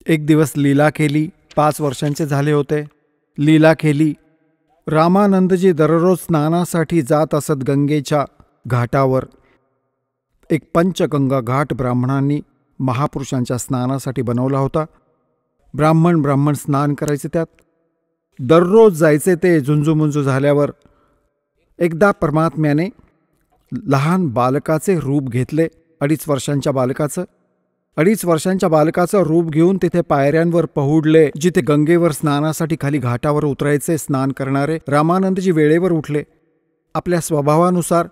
एक दिवस लीला केली. 5 वर्षांचे झाले होते. लीला केली. रामानंदजी दररोज स्नानासाठी जात असत गंगेच्या घाटावर. एक पंचगंगा घाट ब्राह्मणांनी महापुरुषांच्या स्नानासाठी बनवला होता. ब्राह्मण स्नान करायचे त्यात. दररोज जायचे ते झुंजूमुंजू झाल्यावर. एकदा परमात्म्याने लहान बालकाचे रूप घेतले. 2.5 वर्षांच्या बालकाचं. 2.5 वर्षांच्या बालकाचं रूप घेऊन तिथे पायऱ्यांवर पहुडले, जिथे गंगेवर स्नानासाठी खाली घाटावर उतरायचे स्नान करणारे. रामानंदजी वेळेवर उठले. आपल्या स्वभावानुसार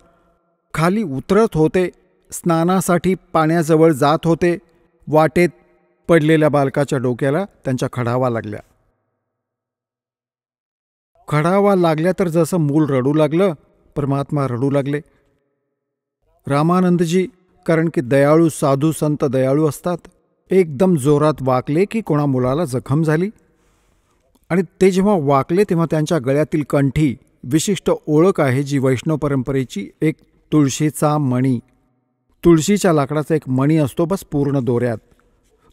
खाली उतरत होते. स्नानासाठी पाण्याजवळ जात होते. वाटेत पडलेल्या बालकाच्या डोक्याला त्यांच्या खडावा लागल्या. खडावा लागल्या तर जसं मूल रडू लागलं, परमात्मा रडू लागले. रामानंदजी, कारण की दयाळू साधू संत दयाळू असतात, एकदम जोरात वाकले की कोणा मुलाला जखम झाली. आणि ते जेव्हा वाकले तेव्हा त्यांच्या गळ्यातील कंठी, विशिष्ट ओळख आहे जी वैष्णव परंपरेची, एक तुळशीचा मणी, तुळशीच्या लाकडाचा एक मणी असतो बस पूर्ण दोऱ्यात,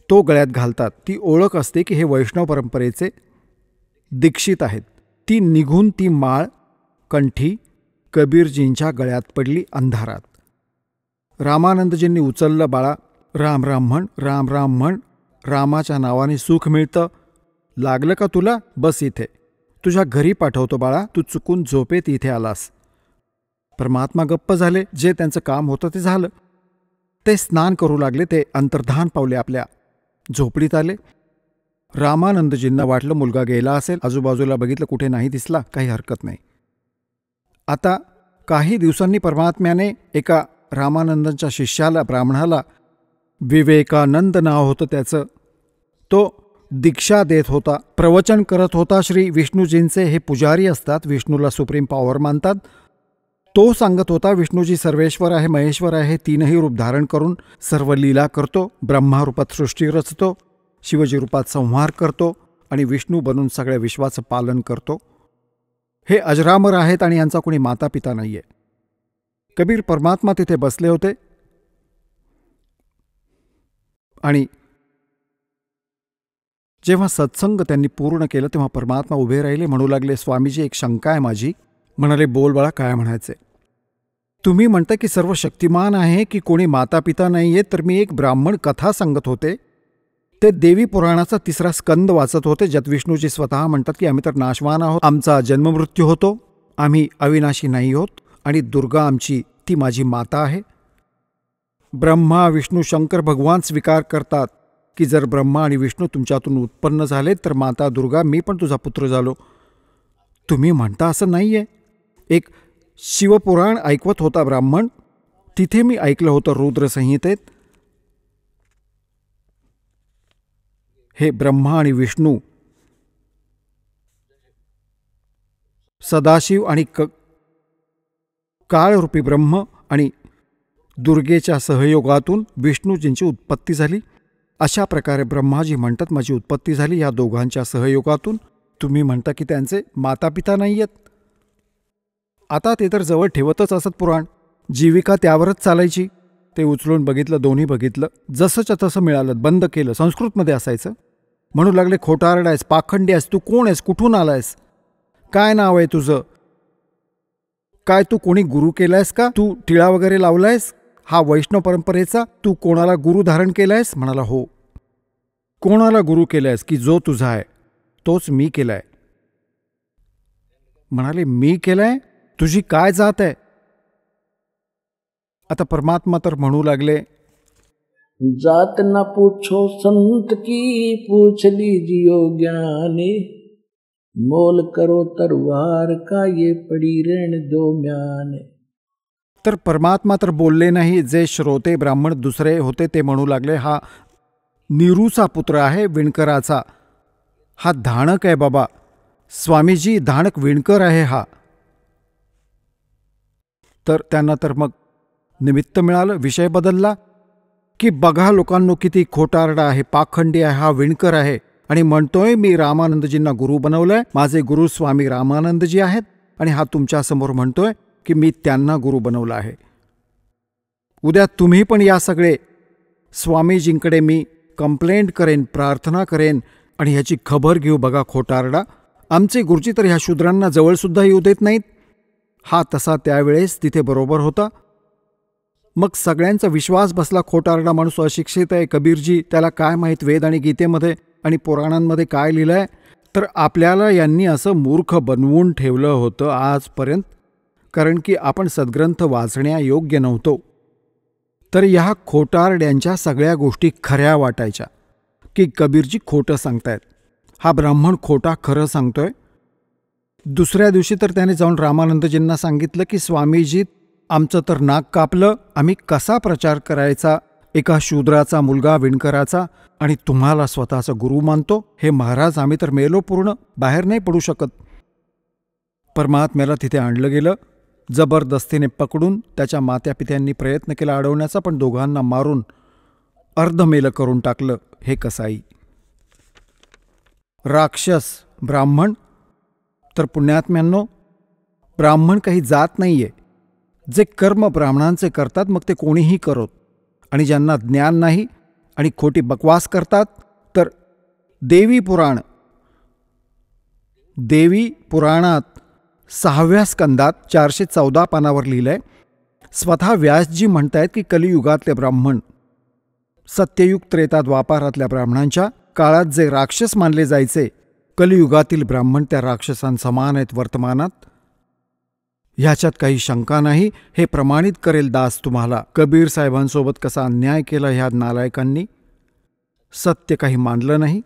तो गळ्यात घालतात. ती ओळख असते की हे वैष्णव परंपरेचे दीक्षित आहेत. ती निघून ती माळ कंठी कबीरजींच्या गळ्यात पडली अंधारात. रामानंदजींनी उचललं. बाळा, राम राम म्हण, राम राम म्हण, रामाच्या नावाने सुख मिळतं. लागलं का तुला? बस इथे, तुझ्या घरी पाठवतो बाळा, तू चुकून झोपेत इथे आलास. परमात्मा गप्प झाले. जे त्यांचं काम होतं ते झालं. ते स्नान करू लागले. ते अंतर्धान पावले, आपल्या झोपडीत आले. रामानंदजींना वाटलं मुलगा गेला असेल. आजूबाजूला बघितलं, कुठे नाही दिसला. काही हरकत नाही. आता काही दिवसांनी परमात्म्याने एका रामानंदांच्या शिष्याला, ब्राह्मणाला, विवेकानंद नाव होतं त्याचं, तो दीक्षा देत होता, प्रवचन करत होता. श्री विष्णूजींचे हे पुजारी असतात, विष्णूला सुप्रीम पॉवर मानतात. तो सांगत होता विष्णूजी सर्वेश्वर आहे, महेश्वर आहे, 3ही रूप धारण करून सर्व लीला करतो. ब्रह्मा रूपात सृष्टी रचतो, शिवजी रूपात संहार करतो आणि विष्णू बनून सगळ्या विश्वाचं पालन करतो. हे अजरामर आहेत आणि यांचा कोणी माता पिता नाहीये. कबीर परमात्मा तिथे बसले होते आणि जेव्हा सत्संग त्यांनी पूर्ण केलं तेव्हा परमात्मा उभे राहिले. म्हणू लागले, स्वामीजी, एक शंका आहे माझी. म्हणाले, बोल बाळा, काय म्हणायचे? तुम्ही म्हणता की सर्व शक्तिमान आहे, की कोणी माता पिता नाहीये. तर मी एक ब्राह्मण कथा सांगत होते. ते देवी पुराणाचा 3रा स्कंद वाचत होते, ज्यात विष्णूजी स्वतः म्हणतात की आम्ही तर नाशवान आहोत, आमचा जन्ममृत्यू होतो, आम्ही अविनाशी नाही होत, आणि दुर्गा आमची, ती माझी माता आहे. ब्रह्मा विष्णू शंकर भगवान स्वीकार करतात की जर ब्रह्मा आणि विष्णू तुमच्यातून उत्पन्न झाले तर माता दुर्गा, मी पण तुझा पुत्र झालो. तुम्ही म्हणता असं नाहीये. एक शिवपुराण ऐकवत होता ब्राह्मण, तिथे मी ऐकलं होतं रुद्रसंहितेत, हे ब्रह्मा आणि विष्णू, सदाशिव आणि काळरूपी ब्रह्म आणि दुर्गेच्या सहयोगातून विष्णूजींची उत्पत्ती झाली. अशा प्रकारे ब्रह्माजी म्हणतात माझी उत्पत्ती झाली या दोघांच्या सहयोगातून. तुम्ही म्हणता की त्यांचे माता पिता नाही आहेत. आता ते तर जवळ ठेवतच असत पुराण, जीविका त्यावरच चालायची. ते उचलून बघितलं, दोन्ही बघितलं, जसंच्या तसं मिळालं, बंद केलं. संस्कृतमध्ये असायचं. म्हणू लागले, खोटारडा आहेस, पाखंडी आहेस, तू कोण आहेस, कुठून आलायस, काय नाव आहे तुझं, काय तू कोणी गुरु केलायस का, तू टिळा वगैरे लावलायस हा वैष्णव परंपरेचा, तू कोणाला गुरु धारण केलायस? म्हणाला, हो. कोणाला गुरु केलायस? की जो तुझा आहे तोच मी केलाय. म्हणाले, मी केलाय? तुझी काय जात आहे? आता परमात्मा तर म्हणू लागले, जात न पूछो संत की, पूछ लीजियो ज्ञानी, मोल करो तरवार का, ये पड़ी ऋण दो म्याने. तर परमात्मा तर बोलले नाही. जे श्रोते ब्राह्मण दुसरे होते ते म्हणू लागले, हा निरूचा पुत्र आहे, विणकराचा, हा धाणक आहे बाबा. स्वामीजी, धाणक विणकर आहे हा. तर त्यांना तर मग निमित्त मिळालं, विषय बदलला की बघा लोकांनो किती खोटारडा आहे, पाखंडी आहे, हा विणकर आहे आणि म्हणतोय मी रामानंदजींना गुरु बनवलंय, माझे गुरु स्वामी रामानंदजी आहेत आणि हा तुमच्यासमोर म्हणतोय की मी त्यांना गुरु बनवलं आहे. उद्या तुम्ही पण या सगळे स्वामीजींकडे मी कंप्लेंट करेन, प्रार्थना करेन आणि ह्याची खबर घेऊ. बघा खोटारडा, आमचे गुरुजी तर ह्या शूद्रांना जवळसुद्धा येऊ देत नाहीत. हा तसा त्यावेळेस तिथे बरोबर होता. मग सगळ्यांचा विश्वास बसला. खोटारडा माणूस अशिक्षित आहे, कबीरजी त्याला काय माहीत वेद आणि गीतेमध्ये आणि पुराणांमध्ये काय लिहिलं आहे. तर आपल्याला यांनी असं मूर्ख बनवून ठेवलं होतं आजपर्यंत, कारण की आपण सद्ग्रंथ वाचण्यायोग्य नव्हतो. तर ह्या खोटारड्यांच्या सगळ्या गोष्टी खऱ्या वाटायच्या की कबीरजी खोटं सांगतायत, हा ब्राह्मण खोटा खरं सांगतोय. दुसऱ्या दिवशी तर त्याने जाऊन रामानंदजींना सांगितलं की स्वामीजी आमचं तर नाक कापलं, आम्ही कसा प्रचार करायचा, एका शूद्राचा मुलगा विणकराचा, आणि तुम्हाला स्वतःचा गुरु मानतो. हे महाराज आम्ही तर मेलो पूर्ण, बाहेर नाही पडू शकत. परमात्म्याला तिथे आणलं गेलं, जबरदस्तीने पकडून त्याच्या मात्यापित्यांनी प्रयत्न केला अडवण्याचा, पण दोघांना मारून अर्धमेलं करून टाकलं. हे कसाई राक्षस ब्राह्मण. तर पुण्यात्म्यांनो, ब्राह्मण काही जात नाहीये. जे कर्म ब्राह्मणांचे करतात मग ते कोणीही करोत, आणि ज्यांना ज्ञान नाही आणि खोटी बकवास करतात, तर देवी पुराणात 6व्या स्कंदात 414 पानावर लिहिलंय. स्वतः व्यासजी म्हणतायत की कलियुगातले ब्राह्मण सत्ययुग त्रेता द्वापारातल्या ब्राह्मणांच्या काळात जे राक्षस मानले जायचे, कलियुगातील ब्राह्मण त्या राक्षसांसमान आहेत वर्तमानात. ह्याच्यात काही शंका नाही. हे प्रमाणित करेल दास तुम्हाला कबीर साहेबांसोबत कसा अन्याय केला ह्या नालायकांनी. सत्य काही मानलं नाही,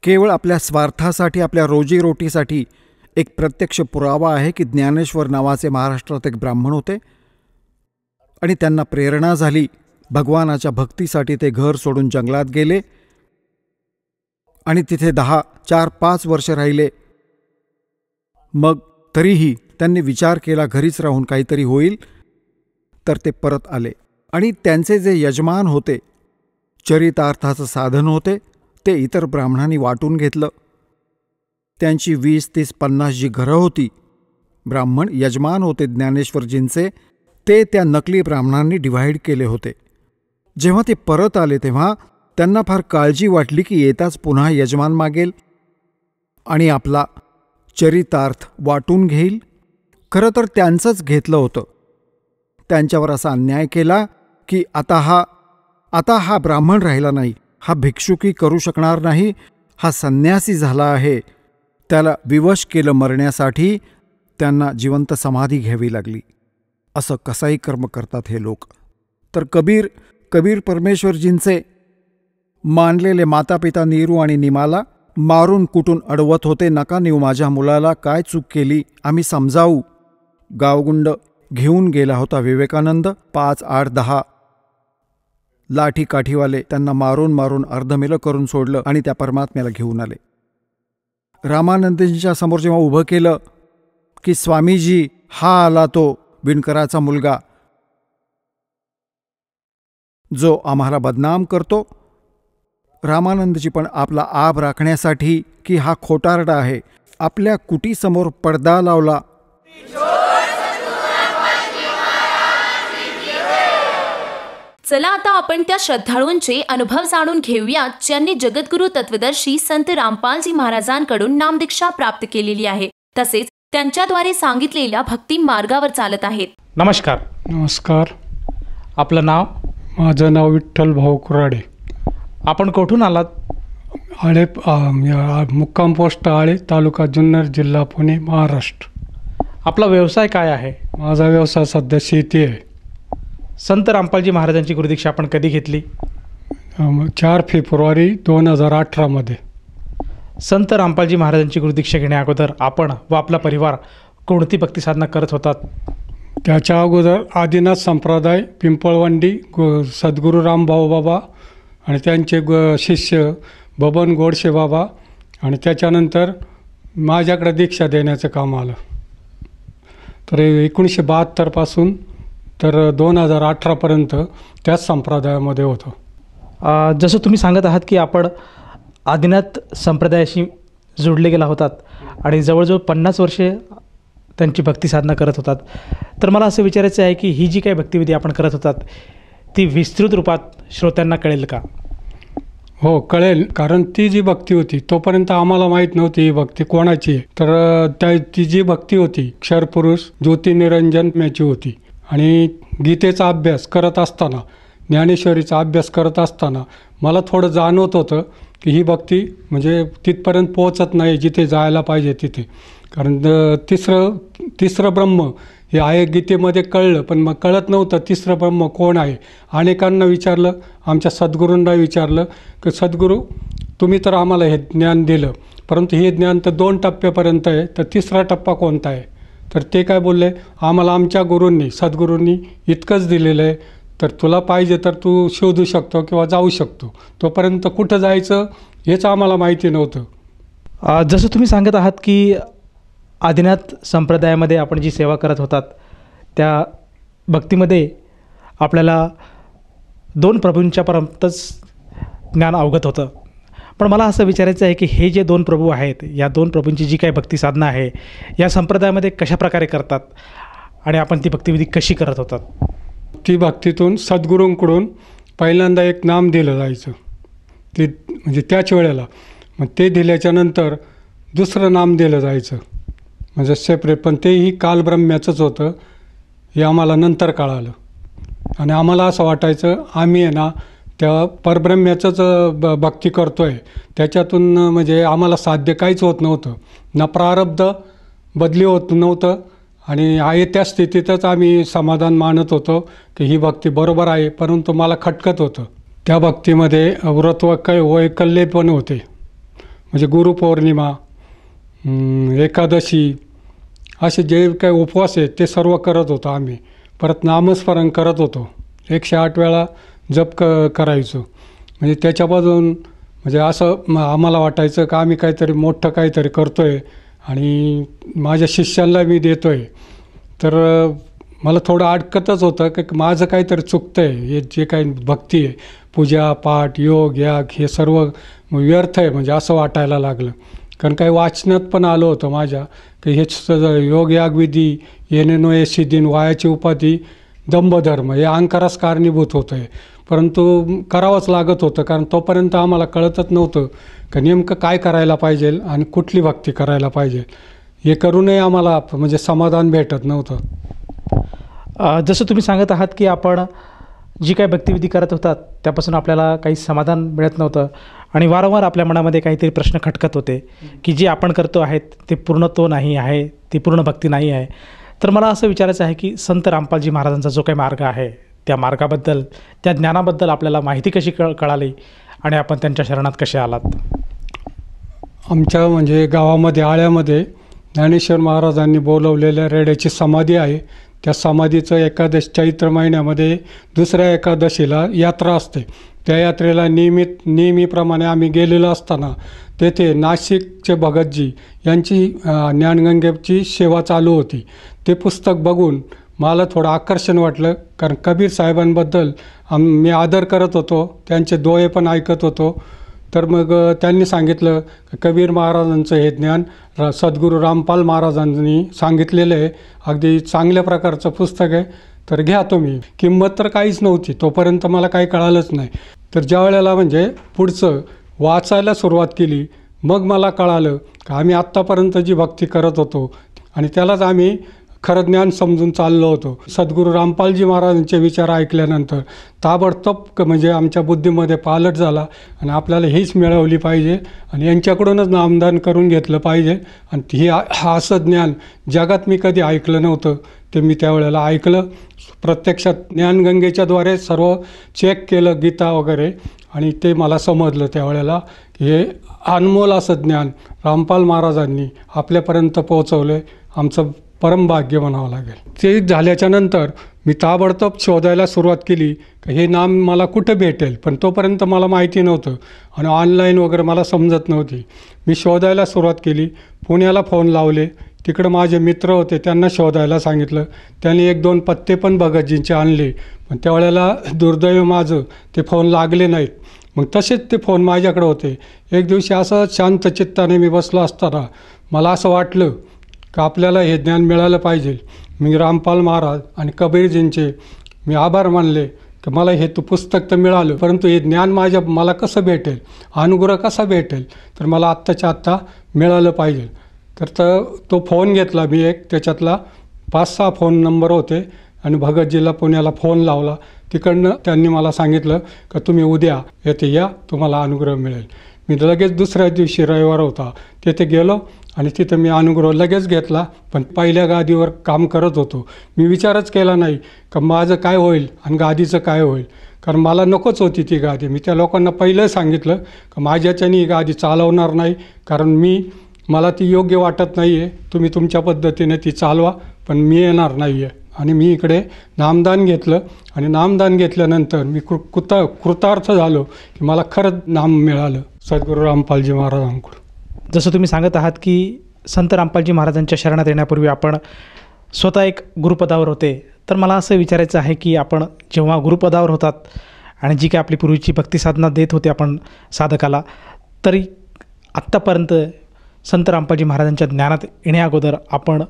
केवळ आपल्या स्वार्थासाठी, आपल्या रोजीरोटीसाठी. एक प्रत्यक्ष पुरावा आहे की ज्ञानेश्वर नावाचे महाराष्ट्रात एक ब्राह्मण होते आणि त्यांना प्रेरणा झाली. भगवानाच्या भक्तीसाठी ते घर सोडून जंगलात गेले आणि तिथे 4-5 वर्ष राहिले. मग तरीही त्यांनी विचार केला घरीच राहून काहीतरी होईल, तर ते परत आले. आणि त्यांचे जे यजमान होते, चरितार्थाचं साधन होते, ते इतर ब्राह्मणांनी वाटून घेतलं. त्यांची 20-30-50 जी घरं होती, ब्राह्मण यजमान होते ज्ञानेश्वरजींचे, ते त्या नकली ब्राह्मणांनी डिव्हाइड केले होते. जेव्हा ते परत आले तेव्हा त्यांना फार काळजी वाटली की येताच पुन्हा यजमान मागेल आणि आपला चरितार्थ वाटून घेईल. खरं तर त्यांचंच घेतलं होतं. त्यांच्यावर असा अन्याय केला की आता हा ब्राह्मण राहिला नाही, हा भिक्षुकी करू शकणार नाही, हा संन्यासी झाला आहे. त्याला विवश केलं मरण्यासाठी. त्यांना जिवंत समाधी घ्यावी लागली. असं कसाही कर्म करतात हे लोक. तर कबीर परमेश्वरजींचे मानलेले मातापिता नीरू आणि निमाला मारून कुटून अडवत होते. नका नेऊ माझ्या मुलाला, काय चूक केली आम्ही समजावू. गावगुंड घेऊन गेला होता विवेकानंद. 5, 8, 10 लाठी काठीवाले त्यांना मारून अर्धमेलं करून सोडलं आणि त्या परमात्म्याला घेऊन आले. रामानंदजींच्या समोर जेव्हा उभं केलं की स्वामीजी हा आला तो विणकराचा मुलगा जो आम्हाला बदनाम करतो. रामानंदजी पण आपला आब राखण्यासाठी की हा खोटारडा आहे, आपल्या कुटीसमोर पडदा लावला. चला आता आपण त्या श्रद्धाळूंचे अनुभव जाणून घेऊया ज्यांनी जगद्गुरु तत्वदर्शी संत रामपालजी महाराजांकडून नामदीक्षा प्राप्त केलेली आहे, तसेच त्यांच्याद्वारे सांगितलेल्या भक्ती मार्गावर चालत आहेत. नमस्कार. आपलं नाव? माझं नाव विठ्ठल भाऊ कुराडे. आपण कुठून आलात? आळे, मुक्काम पोस्ट आळे, तालुका जुन्नर, जिल्हा पुणे, महाराष्ट्र. आपला व्यवसाय काय आहे? माझा व्यवसाय सध्या शेती आहे. संत रामपालजी महाराजांची गुरुदीक्षा आपण कधी घेतली? 4 फेब्रुवारी 2018 मध्ये. संत रामपालजी महाराजांची गुरुदीक्षा घेण्या अगोदर आपण व आपला परिवार कोणती भक्ती साधना करत होतात? त्याच्या अगोदर आदिनाथ संप्रदाय, पिंपळवंडी, सद्गुरू रामभाऊ बाबा आणि त्यांचे शिष्य बबन गोडसे बाबा, आणि त्याच्यानंतर माझ्याकडे दीक्षा देण्याचं काम आलं. तर 1972पासून तर 2018पर्यंत त्याच संप्रदायामध्ये होतो. जसं तुम्ही सांगत आहात की आपण आदिनाथ संप्रदायाशी जोडले गेला होतात आणि जवळजवळ 50 वर्षे त्यांची भक्ती साधना करत होतात. तर मला असं विचारायचं आहे की ही जी काही भक्तिविधी आपण करत होतात ती विस्तृत रूपात श्रोत्यांना कळेल का? हो, कळेल. कारण ती जी भक्ती होती तोपर्यंत आम्हाला माहीत नव्हती ही भक्ती कोणाची आहे. तर ती जी भक्ती होती क्षरपुरुष ज्योतिनिरंजन याची होती. आणि गीतेचा अभ्यास करत असताना, ज्ञानेश्वरीचा अभ्यास करत असताना मला थोडं जाणवत होतं की ही भक्ती म्हणजे तिथपर्यंत पोहोचत नाही जिथे जायला पाहिजे तिथे. कारण तिसरं ब्रह्म हे आहे गीतेमध्ये कळलं, पण मग कळत नव्हतं तिसरं ब्रह्म कोण आहे. अनेकांना विचारलं, आमच्या सद्गुरूंना विचारलं की सद्गुरू तुम्ही तर आम्हाला हे ज्ञान दिलं, परंतु हे ज्ञान तर 2 टप्प्यापर्यंत आहे, तर तिसरा टप्पा कोणता आहे? तर ते काय बोलले, आम्हाला आमच्या गुरूंनी सद्गुरूंनी इतकंच दिलेलं आहे, तर तुला पाहिजे तर तू शोधू शकतो किंवा जाऊ शकतो. तोपर्यंत कुठं जायचं हेच आम्हाला माहिती नव्हतं. जसं तुम्ही सांगत आहात की आदिनाथ संप्रदायामध्ये आपण जी सेवा करत होतात त्या भक्तीमध्ये आपल्याला 2 प्रभूंच्यापर्यंतच ज्ञान अवगत होतं. पण मला असं विचारायचं आहे की हे जे 2 प्रभू आहेत, या 2 प्रभूंची जी काही भक्ती साधना आहे या संप्रदायामध्ये कशाप्रकारे करतात आणि आपण ती भक्तिविधी कशी करत होतात? ती भक्तीतून सद्गुरूंकडून पहिल्यांदा एक नाम दिलं जायचं, ते म्हणजे त्याच वेळेला. मग ते दिल्याच्यानंतर दुसरं नाम दिलं जायचं म्हणजे सेपरेट, पण तेही कालब्रह्म्याचंच होतं हे आम्हाला नंतर कळालं. आणि आम्हाला असं वाटायचं आम्ही आहे ना त्या परब्रह्म्याचंच भक्ती करतो आहे, त्याच्यातून म्हणजे आम्हाला साध्य काहीच होत नव्हतं, ना प्रारब्ध बदली होत नव्हतं आणि आहे त्या स्थितीतच आम्ही समाधान मानत होतो की ही भक्ती बरोबर आहे. परंतु मला खटकत होतं. त्या भक्तीमध्ये व्रत वैकल्य पण होते, म्हणजे गुरुपौर्णिमा, एकादशी असे जे काही उपवास आहेत ते सर्व करत होतो आम्ही. परत नामस्मरण करत होतो, 108 वेळा जप करायचो. म्हणजे त्याच्यापासून म्हणजे असं आम्हाला वाटायचं का आम्ही काहीतरी मोठं काहीतरी करतो आहे आणि माझ्या शिष्यांना मी देतो आहे. तर मला थोडं अडकतच होतं की माझं काहीतरी चुकतं आहे, हे जे काही भक्ती आहे, पूजा पाठ योग याग हे सर्व व्यर्थ आहे म्हणजे असं वाटायला लागलं. कारण काही वाचनात पण आलं होतं माझ्या की हे योग याग विधी येणेनो ये सिद्धीन वायाची उपाधी दंभधर्म हे अहंकारास कारणीभूत होतं आहे. परंतु करावंच लागत होतं, कारण तोपर्यंत आम्हाला कळतच नव्हतं की नेमकं काय करायला पाहिजे आणि कुठली भक्ती करायला पाहिजे. हे करूनही आम्हाला म्हणजे समाधान भेटत नव्हतं. जसं तुम्ही सांगत आहात की आपण जी काही भक्तिविधी करत होतात त्यापासून आपल्याला काही समाधान मिळत नव्हतं आणि वारंवार आपल्या मनामध्ये काहीतरी प्रश्न खटकत होते की जे आपण करतो आहेत ते पूर्णत्व नाही आहे, ती पूर्ण भक्ती नाही आहे. तर मला असं विचारायचं आहे की संत रामपालजी महाराजांचा जो काही मार्ग आहे त्या मार्गाबद्दल, त्या ज्ञानाबद्दल आपल्याला माहिती कशी कळाली आणि आपण त्यांच्या शरणात कसे आलात? आमच्या म्हणजे गावामध्ये आळ्यामध्ये ज्ञानेश्वर महाराजांनी बोलवलेल्या रेड्याची समाधी आहे. त्या समाधीचं एकादश चैत्र महिन्यामध्ये दुसऱ्या एकादशीला यात्रा असते. त्या यात्रेला नेहमीप्रमाणे आम्ही गेलेलो असताना तेथे नाशिकचे भगतजी यांची ज्ञानगंगेची सेवा चालू होती. ते पुस्तक बघून मला थोडं आकर्षण वाटलं, कारण कबीर साहेबांबद्दल मी आदर करत होतो, त्यांचे दोहे पण ऐकत होतो. तर मग त्यांनी सांगितलं कबीर महाराजांचं हे ज्ञान सद्गुरू रामपाल महाराजांनी सांगितलेलं आहे, अगदी चांगल्या प्रकारचं पुस्तक आहे, तर घ्या तुम्ही. किंमत तर काहीच नव्हती तोपर्यंत, मला काही कळालंच नाही. तर ज्या वेळेला म्हणजे पुढचं वाचायला सुरुवात केली मग मला कळालं की आम्ही आत्तापर्यंत जी भक्ती करत होतो आणि त्यालाच आम्ही खरं ज्ञान समजून चाललो होतो. सद्गुरू रामपालजी महाराजांचे विचार ऐकल्यानंतर ताबडतोब म्हणजे आमच्या बुद्धीमध्ये पालट झाला आणि आपल्याला हीच मिळवली पाहिजे आणि यांच्याकडूनच नामदान करून घेतलं पाहिजे. आणि ही असं ज्ञान जगात मी कधी ऐकलं नव्हतं, ते मी त्यावेळेला ऐकलं. प्रत्यक्षात ज्ञानगंगेच्याद्वारे सर्व चेक केलं गीता वगैरे आणि ते मला समजलं त्यावेळेला हे अनमोल असं ज्ञान रामपाल महाराजांनी आपल्यापर्यंत पोहोचवलं. आमचं परमभाग्य म्हणावं लागेल. ते झाल्याच्या नंतर मी ताबडतोब शोधायला सुरुवात केली की हे नाम मला कुठं भेटेल, पण तोपर्यंत मला माहिती नव्हतं आणि ऑनलाईन वगैरे मला समजत नव्हती. मी शोधायला सुरुवात केली, पुण्याला फोन लावले, तिकडं माझे मित्र होते त्यांना शोधायला सांगितलं. त्यांनी 1-2 पत्ते पण भगतजींचे आणले, पण त्यावेळेला दुर्दैव माझं ते फोन लागले नाहीत. मग तसेच ते फोन माझ्याकडे होते. एक दिवशी असं शांत चित्ताने मी बसलो असताना मला असं वाटलं का आपल्याला हे ज्ञान मिळालं पाहिजे. मी रामपाल महाराज आणि कबीरजींचे मी आभार मानले की मला हे पुस्तक तर मिळालं, परंतु हे ज्ञान मला कसं भेटेल, अनुग्रह कसा भेटेल, तर मला आत्ताच्या आत्ता मिळालं पाहिजे. तर तो फोन घेतला मी त्याच्यातला 5-6 फोन नंबर होते आणि भगतजीला पुण्याला फोन लावला. तिकडनं त्यांनी मला सांगितलं का तुम्ही उद्या येथे या, तुम्हाला अनुग्रह मिळेल. मी लगेच दुसऱ्या दिवशी रविवार होता तिथे गेलो आणि तिथं मी अनुग्रह लगेच घेतला. पण पहिल्या गादीवर काम करत होतो. मी विचारच केला नाही का माझं काय होईल आणि गादीचं काय होईल, कारण मला नकोच होती ती गादी. मी त्या लोकांना पहिलं सांगितलं का माझ्याच्यानी ही गादी चालवणार नाही, कारण मला ती योग्य वाटत नाही आहे. तुम्ही तुमच्या पद्धतीने ती चालवा, पण मी येणार नाही आहे. आणि मी इकडे नामदान घेतलं आणि नामदान घेतल्यानंतर मी कृतार्थ झालो की मला खरंच नाम मिळालं सद्गुरू रामपालजी महाराजांकडून. जसं तुम्ही सांगत आहात की संत रामपालजी महाराजांच्या शरणात येण्यापूर्वी आपण स्वतः एक गुरुपदावर होते, तर मला असं विचारायचं आहे की आपण जेव्हा गुरुपदावर होतात आणि जी काय आपली पूर्वीची भक्तिसाधना देत होते आपण साधकाला, तरी आत्तापर्यंत संत रामपालजी महाराजांच्या ज्ञानात येण्याअगोदर आपण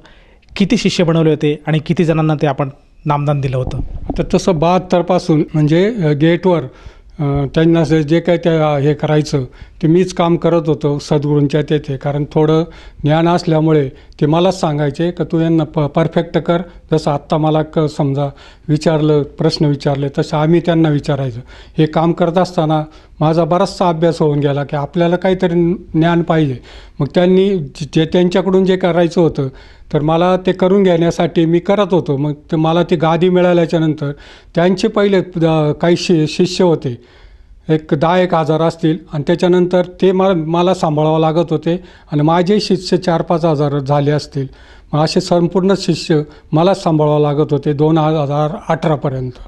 किती शिष्य बनवले होते आणि किती जणांना ते आपण नामदान दिलं होतं? तर तसं 72 पासून म्हणजे गेटवर त्यांना जे काय त्या हे करायचं ते मीच काम करत होतो सद्गुरूंच्या तेथे. कारण थोडं ज्ञान असल्यामुळे ते मलाच सांगायचे का तू यांना परफेक्ट कर. जसं आत्ता मला समजा प्रश्न विचारले तसं आम्ही त्यांना विचारायचं. हे काम करत असताना माझा बराचसा अभ्यास होऊन गेला की आपल्याला काहीतरी ज्ञान पाहिजे. मग त्यांनी त्यांच्याकडून जे करायचं होतं तर मला ते करून घेण्यासाठी मी करत होतो. मग मला ती गादी मिळाल्याच्यानंतर त्यांचे पहिले काही शिष्य होते, 10-1 हजार असतील, आणि त्याच्यानंतर ते मला सांभाळावं लागत होते आणि माझे शिष्य 4-5 हजार झाले असतील. मग असे संपूर्ण शिष्य मला सांभाळावं लागत होते 2018पर्यंत.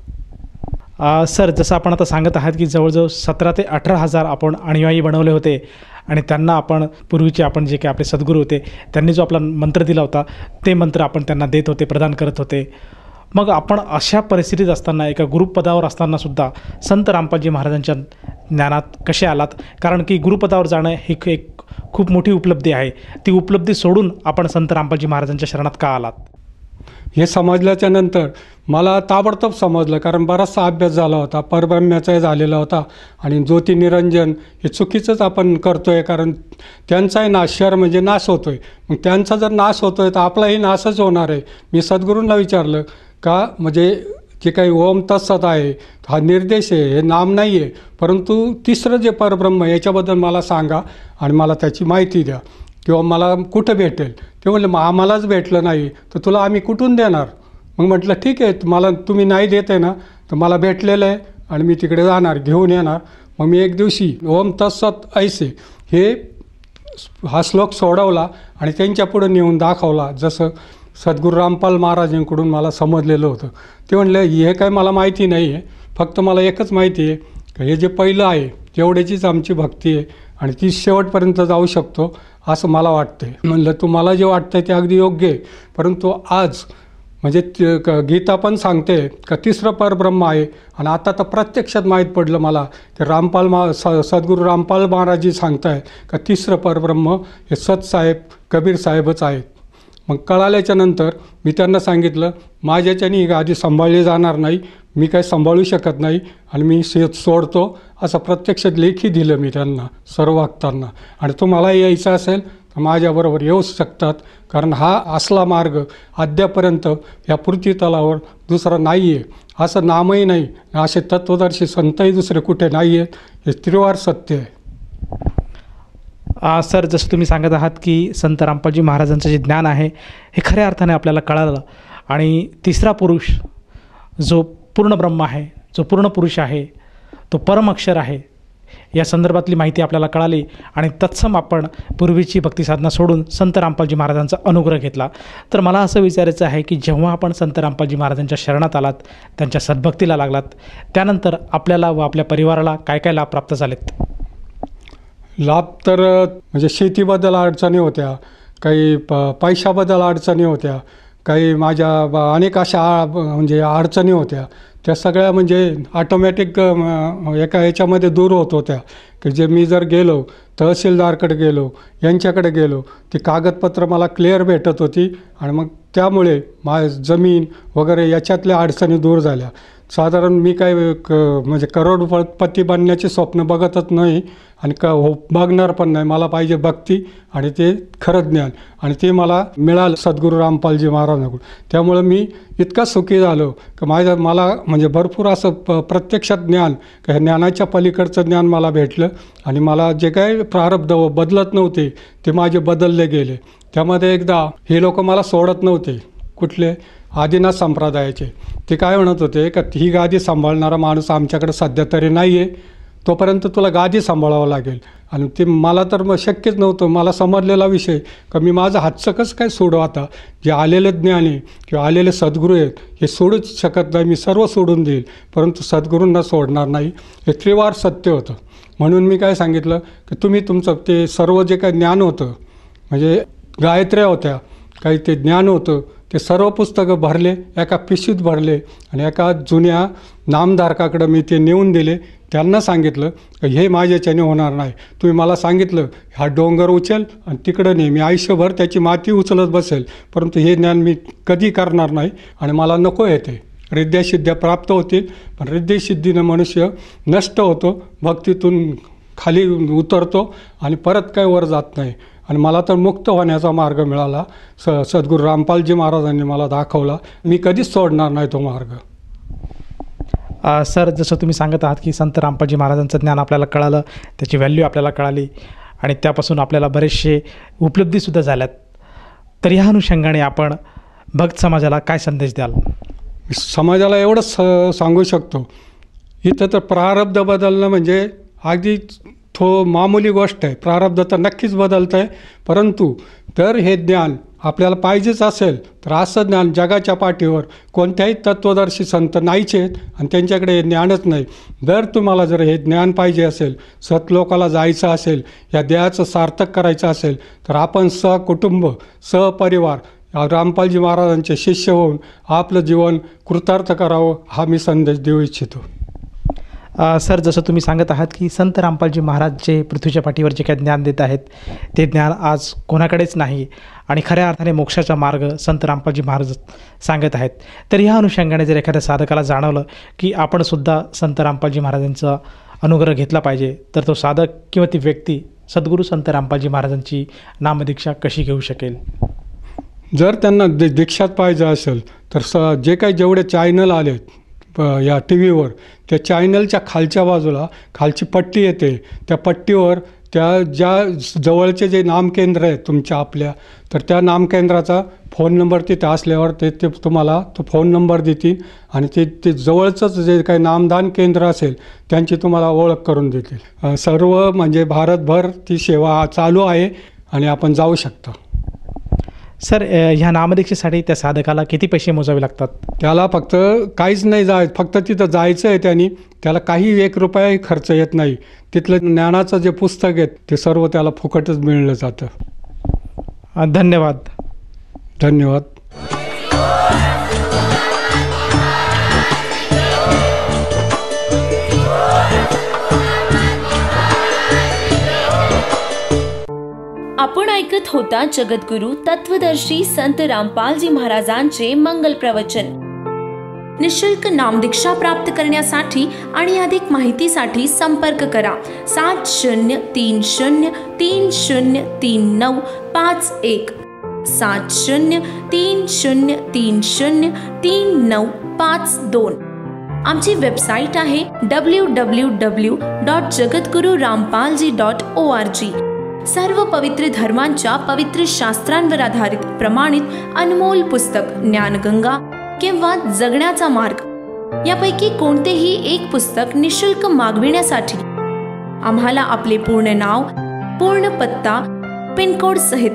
सर, जसं आपण आता सांगत आहात की जवळजवळ 17 ते 18 हजार आपण अनुयायी बनवले होते आणि त्यांना आपण पूर्वीचे आपण जे काही आपले सद्गुरू होते त्यांनी जो आपला मंत्र दिला होता ते मंत्र आपण त्यांना देत होते, प्रदान करत होते. मग आपण अशा परिस्थितीत असताना एका गुरुपदावर असतानासुद्धा संत रामपालजी महाराजांच्या ज्ञानात कसे आलात? कारण की गुरुपदावर जाणं ही एक खूप मोठी उपलब्धी आहे. ती उपलब्धी सोडून आपण संत रामपालजी महाराजांच्या शरणात का आलात? हे समजल्याच्या नंतर मला ताबडतोब समजलं, कारण बराचसा अभ्यास झाला होता, परब्रह्म्याचाही झालेला होता आणि ज्योती निरंजन हे चुकीचंच आपण करतो आहे. कारण त्यांचाही नाशर म्हणजे नाश होतो आहे. मग त्यांचा जर नाश होतो आहे तर आपलाही नाशच होणार आहे. मी सद्गुरूंना विचारलं का म्हणजे जे काही ओम तत्सत आहे हा निर्देश आहे, हे नाम नाही आहे, परंतु तिसरं जे परब्रह्म याच्याबद्दल मला सांगा आणि मला त्याची माहिती द्या किंवा मला कुठं भेटेल. ते म्हणले मग आम्हालाच भेटलं नाही तर तुला आम्ही कुठून देणार? मग म्हटलं ठीक आहे, मला तुम्ही नाही देते ना तर मला भेटलेलं आहे आणि मी तिकडे जाणार, घेऊन येणार. मग मी एक दिवशी ओम तत्सत ऐसे हा श्लोक सोडवला आणि त्यांच्यापुढं नेऊन दाखवला, जसं सद्गुरू रामपाल महाराजांकडून मला समजलेलं होतं. ते म्हणले हे काय मला माहिती नाही आहे, फक्त मला एकच माहिती आहे की हे जे पहिलं आहे तेवढ्याचीच आमची भक्ती आहे आणि ती शेवटपर्यंत जाऊ शकतो असं मला वाटतं. म्हणलं तुम्हाला जे वाटतं ते अगदी योग्य आहे, परंतु आज म्हणजे गीता पण सांगते का तिसरं परब्रह्म आहे आणि आता तर प्रत्यक्षात माहीत पडलं मला की सद्गुरू रामपाल महाराजजी सांगताय का तिसरं परब्रह्म हे सतसाहेब कबीर साहेबच आहेत. मग कळाल्याच्या नंतर मी त्यांना सांगितलं माझ्याच्यानी ही गादी सांभाळली जाणार नाही, मी काही सांभाळू शकत नाही आणि मी सोडतो असं प्रत्यक्षात लेखी दिलं मी त्यांना सर्व भक्तांना. आणि तुम्हाला यायचं असेल तर माझ्याबरोबर येऊ शकतात, कारण हा असला मार्ग अद्यापर्यंत या पृथ्वीतलावर दुसरा नाही आहे. असं नामही नाही, असे तत्वदर्शी संतही दुसरे कुठे नाही आहेत. हे त्रिवार सत्य आहे. सर, जसं तुम्ही सांगत आहात की संत रामपालजी महाराजांचं जे ज्ञान आहे हे खऱ्या अर्थाने आपल्याला कळालं आणि तिसरा पुरुष जो पूर्ण ब्रह्म आहे, जो पूर्ण पुरुष आहे, तो परम अक्षर आहे, या संदर्भातली माहिती आपल्याला कळाली आणि तत्सम आपण पूर्वीची भक्तिसाधना सोडून संत रामपालजी महाराजांचा अनुग्रह घेतला. तर मला असं विचारायचं आहे की जेव्हा आपण संत रामपालजी महाराजांच्या शरणात आलात, त्यांच्या सद्भक्तीला लागलात, त्यानंतर आपल्याला व आपल्या परिवाराला काय काय लाभ प्राप्त झालेत? लाभ तर म्हणजे शेतीबद्दल अडचणी होत्या, काही पैशाबद्दल अडचणी होत्या, काही माझ्या अनेक अशा म्हणजे अडचणी होत्या. त्या सगळ्या म्हणजे ऑटोमॅटिक एका याच्यामध्ये दूर होत होत्या की जे मी जर गेलो तहसीलदारकडे गेलो, यांच्याकडे गेलो, ती कागदपत्र मला क्लिअर भेटत होती आणि मग त्यामुळे जमीन वगैरे याच्यातल्या अडचणी दूर झाल्या. साधारण मी काय म्हणजे करोडपती बनण्याचे स्वप्न बघतच नाही आणि बघणार पण नाही. मला पाहिजे भक्ती आणि ते खरं ज्ञान, आणि ते मला मिळालं सद्गुरू रामपालजी महाराजांकडून. त्यामुळं मी इतका सुखी झालो की मला म्हणजे भरपूर असं प्रत्यक्षात ज्ञान, ह्या ज्ञानाच्या पलीकडचं ज्ञान मला भेटलं आणि मला जे काही प्रारब्ध बदलत नव्हते ते माझे बदलले गेले. त्यामध्ये एकदा हे लोक मला सोडत नव्हते, कुठले आदिनाथ संप्रदायाचे. ते काय म्हणत होते का ही गादी सांभाळणारा माणूस आमच्याकडे सध्या तरी नाही आहे, तोपर्यंत तुला गादी सांभाळावं लागेल. आणि ते मला तर मग शक्यच नव्हतं. मला समजलेला विषय का मी माझं हातचं कसं काय सोडू, आता जे आलेले ज्ञान आहे किंवा आलेले सद्गुरू आहेत हे सोडूच शकत नाही. मी सर्व सोडून देईल परंतु सद्गुरूंना सोडणार नाही. हे त्रिवार सत्य होतं. म्हणून मी काय सांगितलं की तुम्ही तुमचं ते सर्व जे काही ज्ञान होतं, म्हणजे गायत्र्या होत्या, काही ते ज्ञान होतं, ते सर्व पुस्तकं भरले, एका पिशवीत भरले आणि एका जुन्या नामधारकाकडं मी ते नेऊन दिले. त्यांना सांगितलं की हे माझ्याच्याने होणार नाही. तुम्ही मला सांगितलं हा डोंगर उचल आणि तिकडं नाही, मी आयुष्यभर त्याची माती उचलत बसेल, परंतु हे ज्ञान मी कधी करणार नाही आणि मला नको येते. रिद्ध्यासिद्ध्या प्राप्त होतील, पण रिद्धिसिद्धीनं मनुष्य नष्ट होतो, भक्तीतून खाली उतरतो आणि परत काय वर जात नाही. आणि मला तर मुक्त होण्याचा मार्ग मिळाला, सद्गुरू रामपालजी महाराजांनी मला दाखवला. मी कधीच सोडणार नाही तो मार्ग. सर, जसं तुम्ही सांगत आहात की संत रामपालजी महाराजांचं ज्ञान आपल्याला कळालं, त्याची व्हॅल्यू आपल्याला कळाली आणि त्यापासून आपल्याला बरेचसे उपलब्धीसुद्धा झाल्यात. तर ह्या अनुषंगाने आपण भक्त समाजाला काय संदेश द्याल? समाजाला एवढंच सांगू शकतो, इथं तर प्रारब्ध बदलणं म्हणजे अगदी मामूली गोष्ट आहे. प्रारब्ध तर नक्कीच बदलतं आहे, परंतु तर हे ज्ञान आपल्याला पाहिजेच असेल तर असं ज्ञान जगाच्या पाठीवर कोणत्याही तत्त्वदर्शी संत नाहीच आहेत आणि त्यांच्याकडे हे ज्ञानच नाही. तुम्हाला जर हे ज्ञान पाहिजे असेल, सतलोकाला जायचं असेल, या देहाचं सार्थक करायचं असेल, तर आपण सहकुटुंब सहपरिवार रामपालजी महाराजांचे शिष्य होऊन आपलं जीवन कृतार्थ करावं, हा मी संदेश देऊ इच्छितो. सर, जसं तुम्ही सांगत आहात की संत रामपालजी महाराज जे पृथ्वीच्या पाठीवर जे काही ज्ञान देत आहेत ते ज्ञान आज कोणाकडेच नाही आणि खऱ्या अर्थाने मोक्षाचा मार्ग संत रामपालजी महाराज सांगत आहेत. तर ह्या अनुषंगाने जर एखाद्या साधकाला जाणवलं की आपणसुद्धा संत रामपालजी महाराजांचा अनुग्रह घेतला पाहिजे, तर तो साधक किंवा ती व्यक्ती सद्गुरू संत रामपालजी महाराजांची नामदीक्षा कशी घेऊ शकेल? जर त्यांना दीक्षात पाहिजे असेल तर जे काही जेवढे चॅनल आलेत या टी व्हीवर, त्या चॅनलच्या खालच्या बाजूला खालची पट्टी येते, त्या पट्टीवर त्या ज्या जवळचे जे नामकेंद्र आहेत तुमच्या आपल्या, तर त्या नामकेंद्राचा फोन नंबर तिथे असल्यावर ते तुम्हाला तो फोन नंबर देतील आणि ते जवळचंच जे काही नामदान केंद्र असेल त्यांची तुम्हाला ओळख करून देतील. सर्व म्हणजे भारतभर ती सेवा चालू आहे आणि आपण जाऊ शकता. सर, ह्या नामदीक्षेसाठी त्या साधकाला किती पैसे मोजावे लागतात? त्याला फक्त काहीच नाही फक्त तिथं जायचं आहे. त्याला काही 1 रुपयाही खर्च येत नाही. तिथलं ज्ञानाचं जे पुस्तक आहे ते सर्व त्याला फुकटच मिळलं जातं. धन्यवाद. धन्यवाद. आपण ऐकत होता जगद्गुरु तत्वदर्शी संत रामपालजी महाराजांचे मंगल प्रवचन. निशुल्क नामदीक्षा प्राप्त करण्यासाठी आणि अधिक माहितीसाठी संपर्क करा 7030303951 7030303952. आमची वेबसाईट आहे www.jagadgururampalji.org. सर्व पवित्र धर्मांच्या पवित्र शास्त्रांवर आधारित प्रमाणित अनमोल पुस्तक ज्ञानगंगा किंवा जगण्याचा मार्ग यापैकी कोणतेही एक पुस्तक निशुल्क मागविण्यासाठी आम्हाला आपले पूर्ण नाव, पूर्ण पत्ता, पिनकोड सहित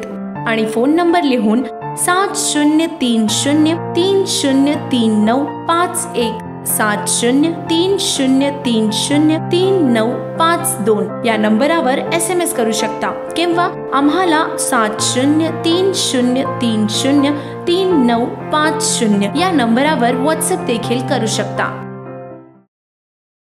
आणि फोन नंबर लिहून 7030303951 7030303952 या नंबरावर SMS करू शकता किंवा आम्हाला 7030303950 या नंबरावर WhatsApp देखील करू शकता.